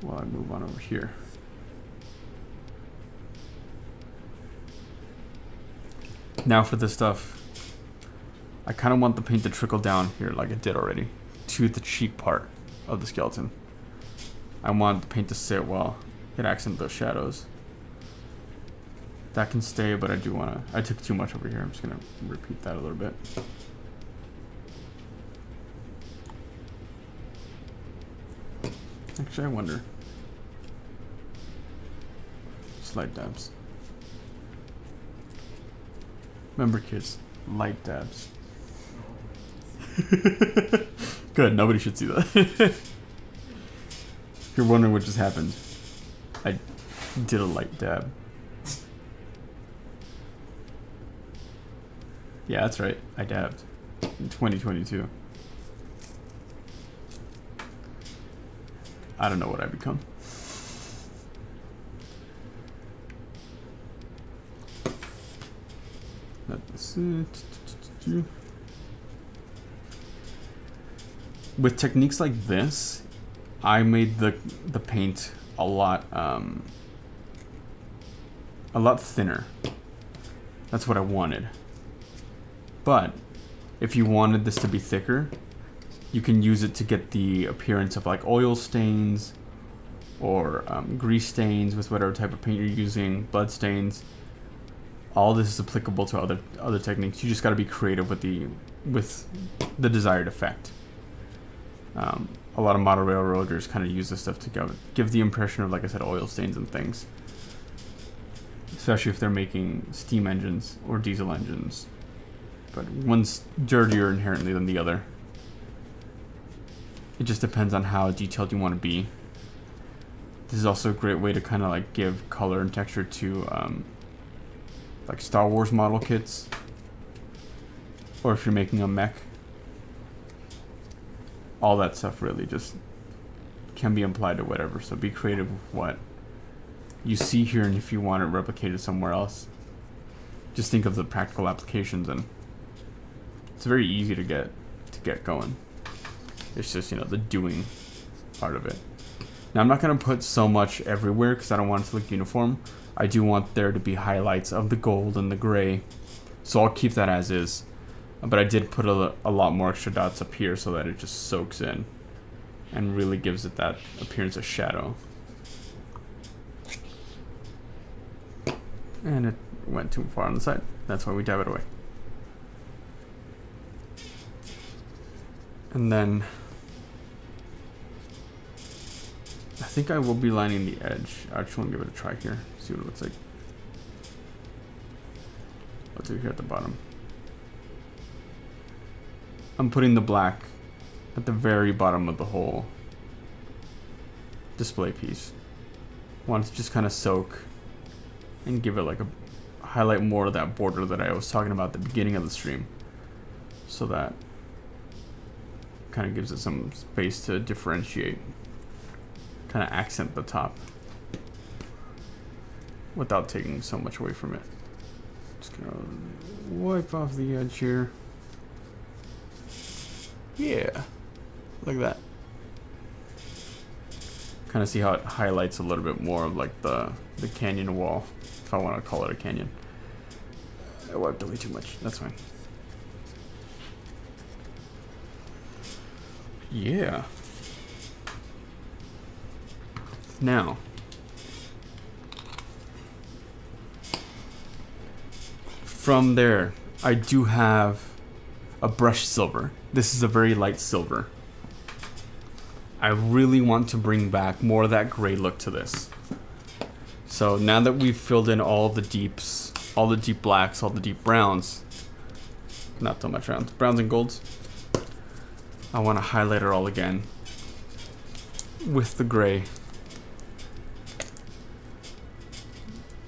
while I move on over here. Now for this stuff, I kind of want the paint to trickle down here like it did already to the cheek part of the skeleton. I want the paint to sit while it accents those shadows. That can stay, but I do want to. I took too much over here. I'm just going to repeat that a little bit. Actually, I wonder. Slight dabs. Remember, kids, light dabs. Good, nobody should see that. If you're wondering what just happened, I did a light dab. Yeah, that's right, I dabbed in 2022. I don't know what I become. That's it. With techniques like this, I made the paint a lot thinner. That's what I wanted. But if you wanted this to be thicker, you can use it to get the appearance of like oil stains or grease stains with whatever type of paint you're using, blood stains. All this is applicable to other techniques. You just got to be creative with the desired effect. A lot of model railroaders kind of use this stuff to give the impression of, like I said, oil stains and things. Especially if they're making steam engines or diesel engines. But one's dirtier inherently than the other. It just depends on how detailed you want to be. This is also a great way to kind of like give color and texture to like Star Wars model kits. Or if you're making a mech. All that stuff really just can be applied to whatever. So be creative with what you see here, and if you want it replicated somewhere else, just think of the practical applications, and it's very easy to get going. It's just, you know, the doing part of it. Now I'm not going to put so much everywhere because I don't want it to look uniform. I do want there to be highlights of the gold and the gray, so I'll keep that as is. But I did put a lot more extra dots up here so that it just soaks in and really gives it that appearance of shadow. And it went too far on the side. That's why we dab it away. And then I think I will be lining the edge. I just want to give it a try here. See what it looks like. Let's do here at the bottom. I'm putting the black at the very bottom of the whole display piece. Want it to just kind of soak and give it like a highlight more of that border that I was talking about at the beginning of the stream, so that kind of gives it some space to differentiate, kind of accent the top without taking so much away from it. Just gonna wipe off the edge here. Yeah, like that. Kind of see how it highlights a little bit more of like the canyon wall, if I want to call it a canyon. I wiped away too much, that's fine. Yeah. Now, from there, I do have a brushed silver. This is a very light silver. I really want to bring back more of that gray look to this. So now that we've filled in all the deeps, all the deep blacks, all the deep browns, not so much browns and golds, I want to highlight it all again with the gray.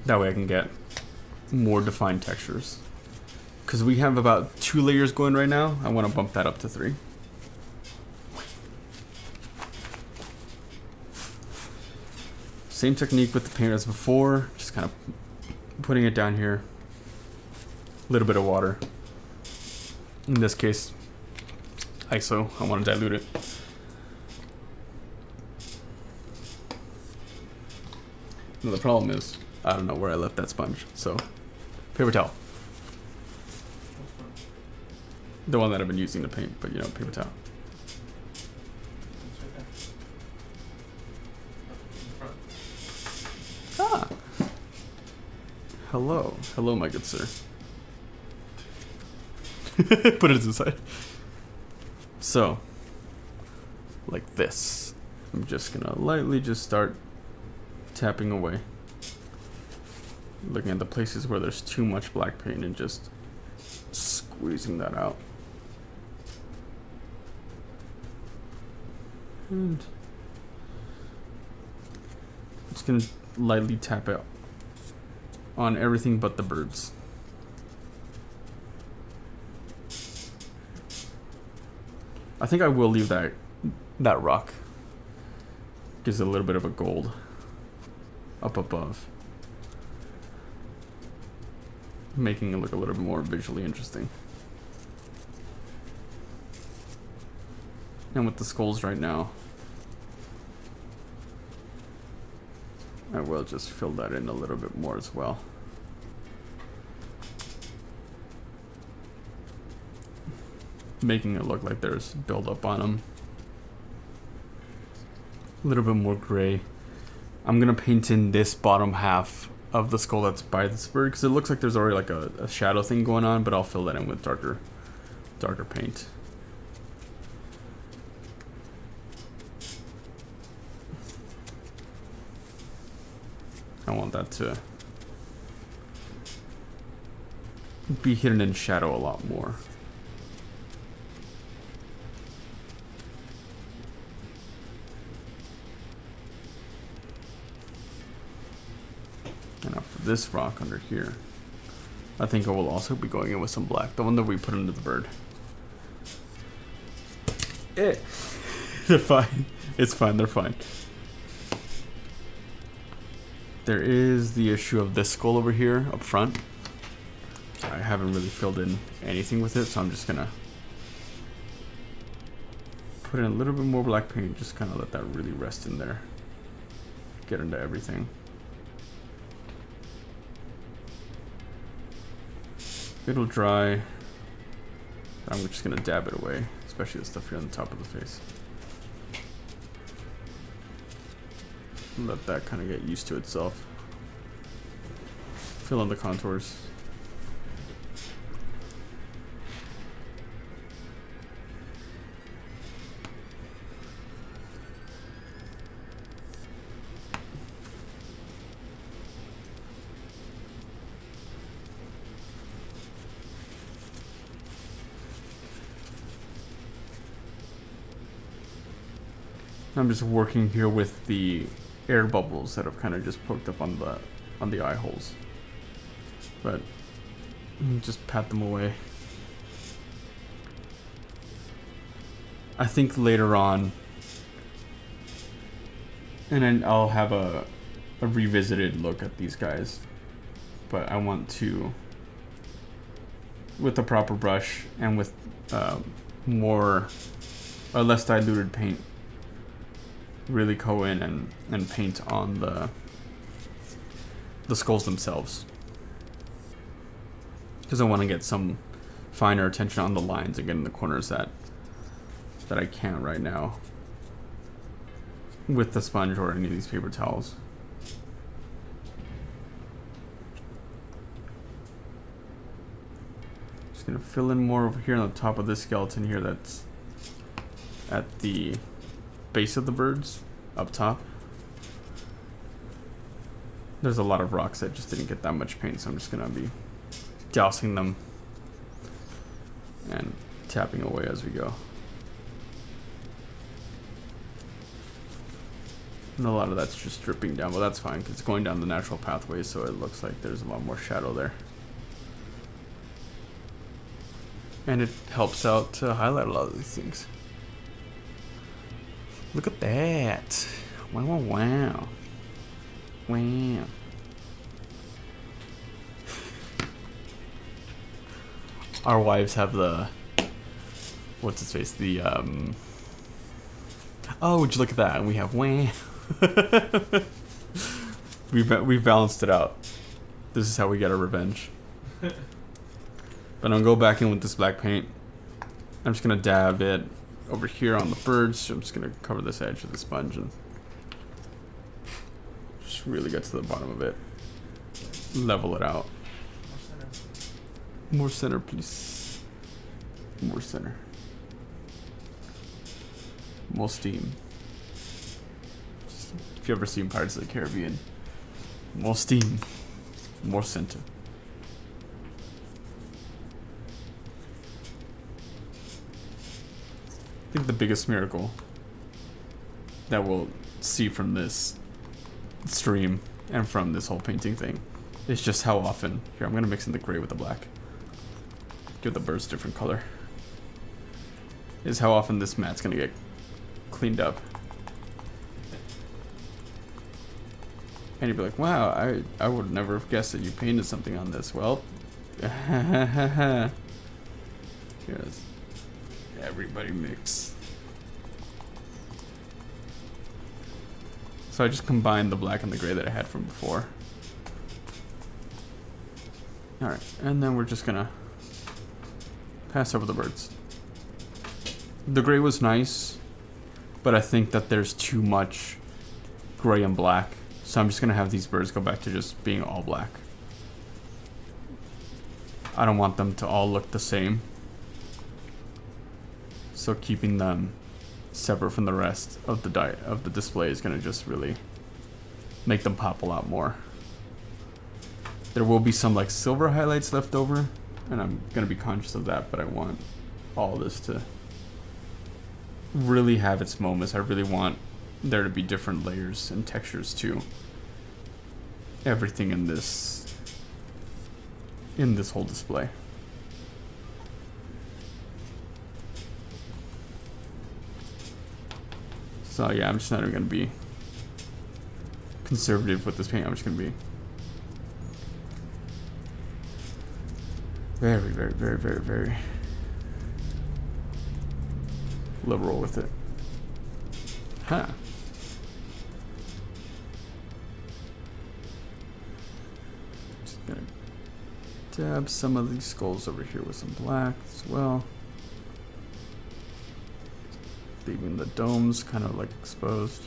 That way I can get more defined textures. Because we have about 2 layers going right now, I want to bump that up to 3. Same technique with the paint as before, just kind of putting it down here. A little bit of water. In this case, ISO, I want to dilute it. Now the problem is, I don't know where I left that sponge, so paper towel. The one that I've been using to paint, but you know, paper towel. Ah! Hello. Hello, my good sir. Put it inside. So, like this. I'm just gonna lightly just start tapping away. Looking at the places where there's too much black paint and just squeezing that out. And I'm just gonna lightly tap it on everything but the birds. I think I will leave that rock. Gives it a little bit of a gold up above, making it look a little bit more visually interesting. And with the skulls right now, I will just fill that in a little bit more as well. making it look like there's buildup on them. A little bit more gray. I'm gonna paint in this bottom half of the skull that's by this bird because it looks like there's already like a shadow thing going on, but I'll fill that in with darker paint. I want that to be hidden in shadow a lot more. And now for this rock under here, I think I will also be going in with some black, the one that we put under the bird. They're fine. It's fine, they're fine. There is the issue of this skull over here up front. I haven't really filled in anything with it, so I'm just gonna put in a little bit more black paint, just kind of let that really rest in there. Get into everything. It'll dry. I'm just gonna dab it away, especially the stuff here on the top of the face. Let that kind of get used to itself. Fill in the contours. I'm just working here with the air bubbles that have kind of just poked up on the eye holes, but just pat them away. I think later on, and then I'll have a revisited look at these guys, but I want to, with the proper brush and with more or less diluted paint, really go in and paint on the skulls themselves, because I want to get some finer attention on the lines again in the corners that I can't right now with the sponge or any of these paper towels. Just gonna fill in more over here on the top of this skeleton here that's at the base of the birds up top. There's a lot of rocks that just didn't get that much paint, so I'm just gonna be dousing them and tapping away as we go. And a lot of that's just dripping down, but that's fine because it's going down the natural pathway, so it looks like there's a lot more shadow there. And it helps out to highlight a lot of these things. Look at that. Wow, wow, wow. Wow. Our wives have the, what's his face? The, oh, would you look at that? And we have wow. We've balanced it out. This is how we get our revenge. But I'll go back in with this black paint. I'm just gonna dab it over here on the birds. So I'm just gonna cover this edge with the sponge and just really get to the bottom of it. Level it out. More center, please. More center. More steam. If you ever seen Pirates of the Caribbean, more steam, more center. I think the biggest miracle that we'll see from this stream and from this whole painting thing is just how often, here I'm going to mix in the gray with the black, give the birds a different color, is how often this mat's going to get cleaned up. And you'd be like, wow, I would never have guessed that you painted something on this. Well, here's everybody mix. So I just combined the black and the gray that I had from before. Alright, and then we're just gonna pass over the birds. The gray was nice, but I think that there's too much gray and black. So I'm just gonna have these birds go back to just being all black. I don't want them to all look the same. So keeping them separate from the rest of the display is gonna just really make them pop a lot more. There will be some like silver highlights left over, and I'm gonna be conscious of that, but I want all this to really have its moments. I really want there to be different layers and textures to everything in this whole display. So yeah, I'm just not even gonna be conservative with this paint. I'm just gonna be very, very, very, very, very liberal with it. Huh. Just gonna dab some of these skulls over here with some black as well. Leaving the domes kind of like exposed.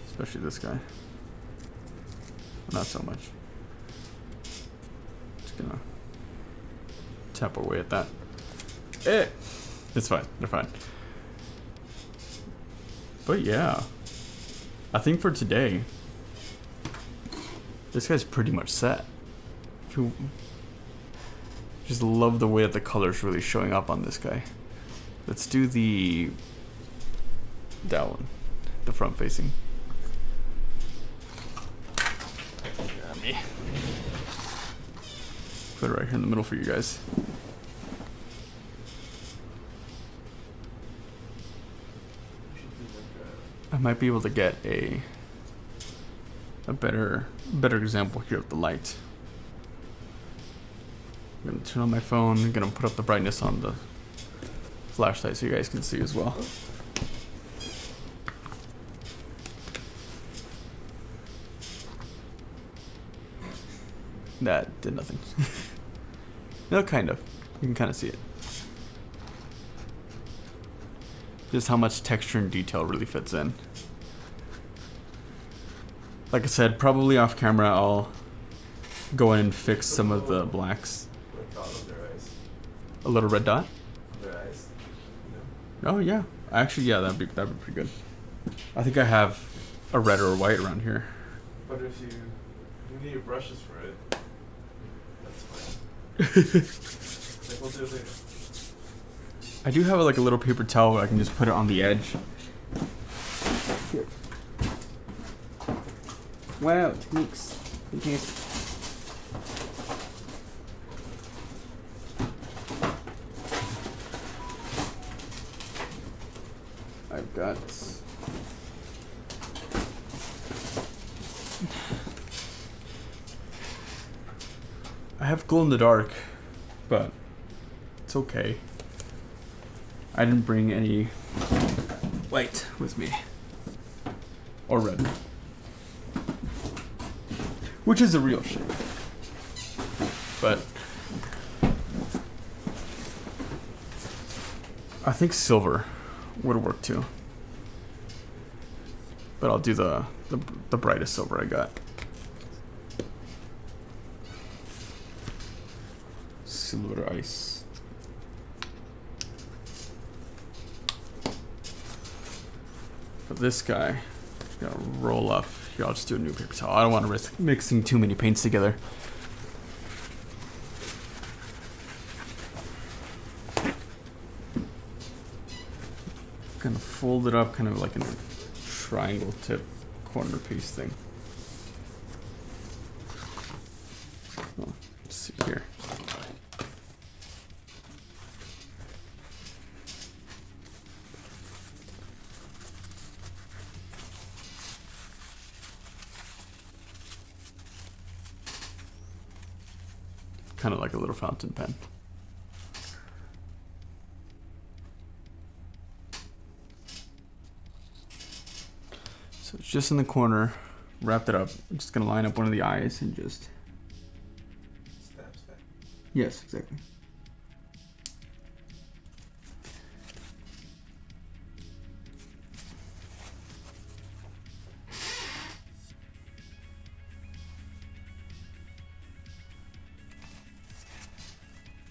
Especially this guy. Not so much. Just gonna tap away at that. It's fine. They're fine. But yeah, I think for today, this guy's pretty much set. If you just love the way that the color's really showing up on this guy. Let's do that one, the front facing. Put it right here in the middle for you guys. I might be able to get a better example here of the light. I'm gonna turn on my phone. I'm gonna put up the brightness on the flashlight so you guys can see as well. That did nothing. No, kind of. You can kind of see it. Just how much texture and detail really fits in. Like I said, probably off camera I'll go in and fix some of the blacks. Red dot on their eyes. A little red dot? On their eyes. Oh yeah. Actually, yeah, that'd be pretty good. I think I have a red or a white around here. But if you need your brushes for it, that's fine. Like we'll do it later. I do have like a little paper towel where I can just put it on the edge. Here. Wow, techniques. I've got I have glow in the dark, but it's okay. I didn't bring any white with me. Or red. Which is a real shame. But I think silver would work too. But I'll do the brightest silver I got. Silver ice. For this guy, I'm gonna roll up. Here, I'll just do a new paper towel. I don't want to risk mixing too many paints together. Gonna fold it up kind of like in a triangle tip corner piece thing. Well, let's see here. Kind of like a little fountain pen. So it's just in the corner, wrapped it up. I'm just gonna line up one of the eyes and just. Stab. Yes, exactly.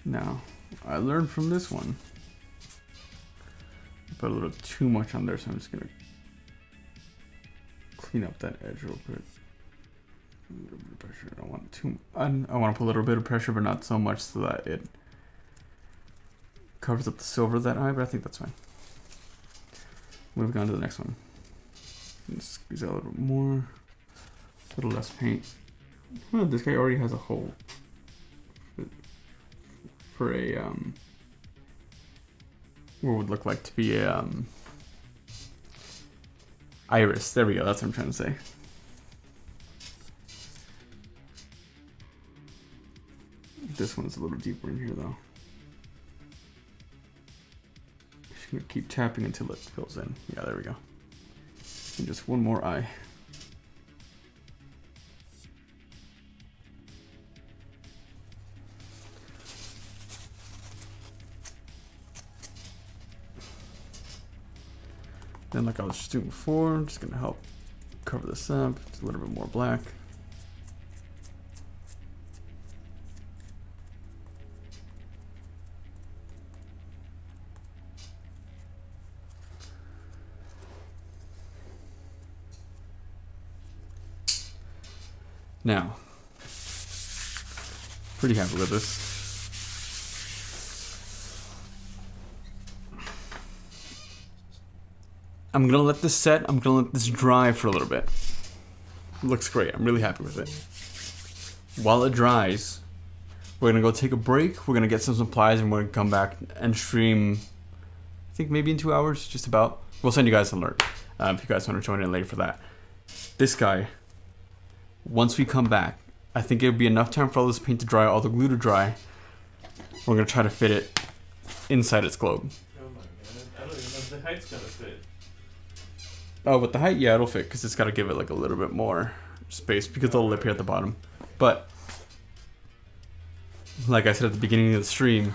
Now, I learned from this one. I put a little too much on there, so I'm just gonna clean up that edge real quick. A little bit of pressure. I don't want too. I want to put a little bit of pressure, but not so much so that it covers up the silver of that eye. But I think that's fine. Moving on to the next one. Squeeze out a little bit more. A little less paint. Huh, this guy already has a hole for a what would look like to be a iris. There we go. That's what I'm trying to say. This one's a little deeper in here, though. Just gonna keep tapping until it fills in. Yeah, there we go. And just one more eye. Then, like I was just doing before, I'm just gonna help cover this up. It's a little bit more black. Now, pretty happy with this. I'm gonna let this set. I'm gonna let this dry for a little bit. It looks great. I'm really happy with it. While it dries, we're gonna go take a break. We're gonna get some supplies, and we're gonna come back and stream. I think maybe in 2 hours, just about. We'll send you guys an alert if you guys want to join in later for that. This guy. Once we come back, I think it'll be enough time for all this paint to dry, all the glue to dry. We're gonna try to fit it inside its globe. Oh my god, I don't even know if the height's gonna fit. Oh, with the height, yeah, it'll fit because it's got to give it like a little bit more space because of the lip here at the bottom. But like I said at the beginning of the stream,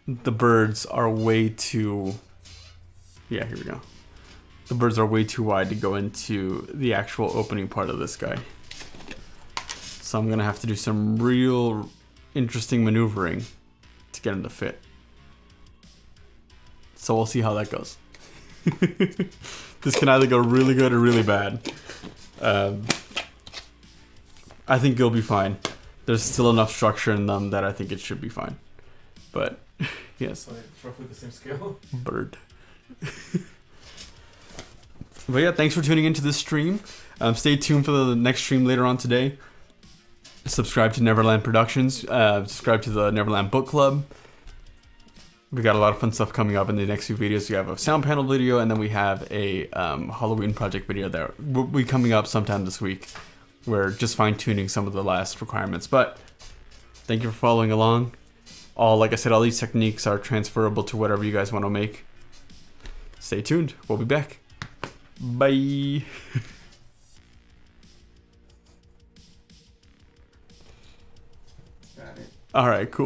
the birds are way too. Yeah, here we go. The birds are way too wide to go into the actual opening part of this guy. So I'm gonna have to do some real interesting maneuvering to get him to fit. So we'll see how that goes. This can either go really good or really bad. I think it'll be fine. There's still enough structure in them that I think it should be fine. But yes. So it's roughly the same scale. Bird. But yeah, thanks for tuning into this stream. Stay tuned for the next stream later on today. Subscribe to Neverland Productions. Subscribe to the Neverland Book Club. We got a lot of fun stuff coming up in the next few videos. We have a sound panel video, and then we have a Halloween project video that will be coming up sometime this week. We're just fine-tuning some of the last requirements. But thank you for following along. Like I said, all these techniques are transferable to whatever you guys want to make. Stay tuned. We'll be back. Bye. Got it. All right, cool.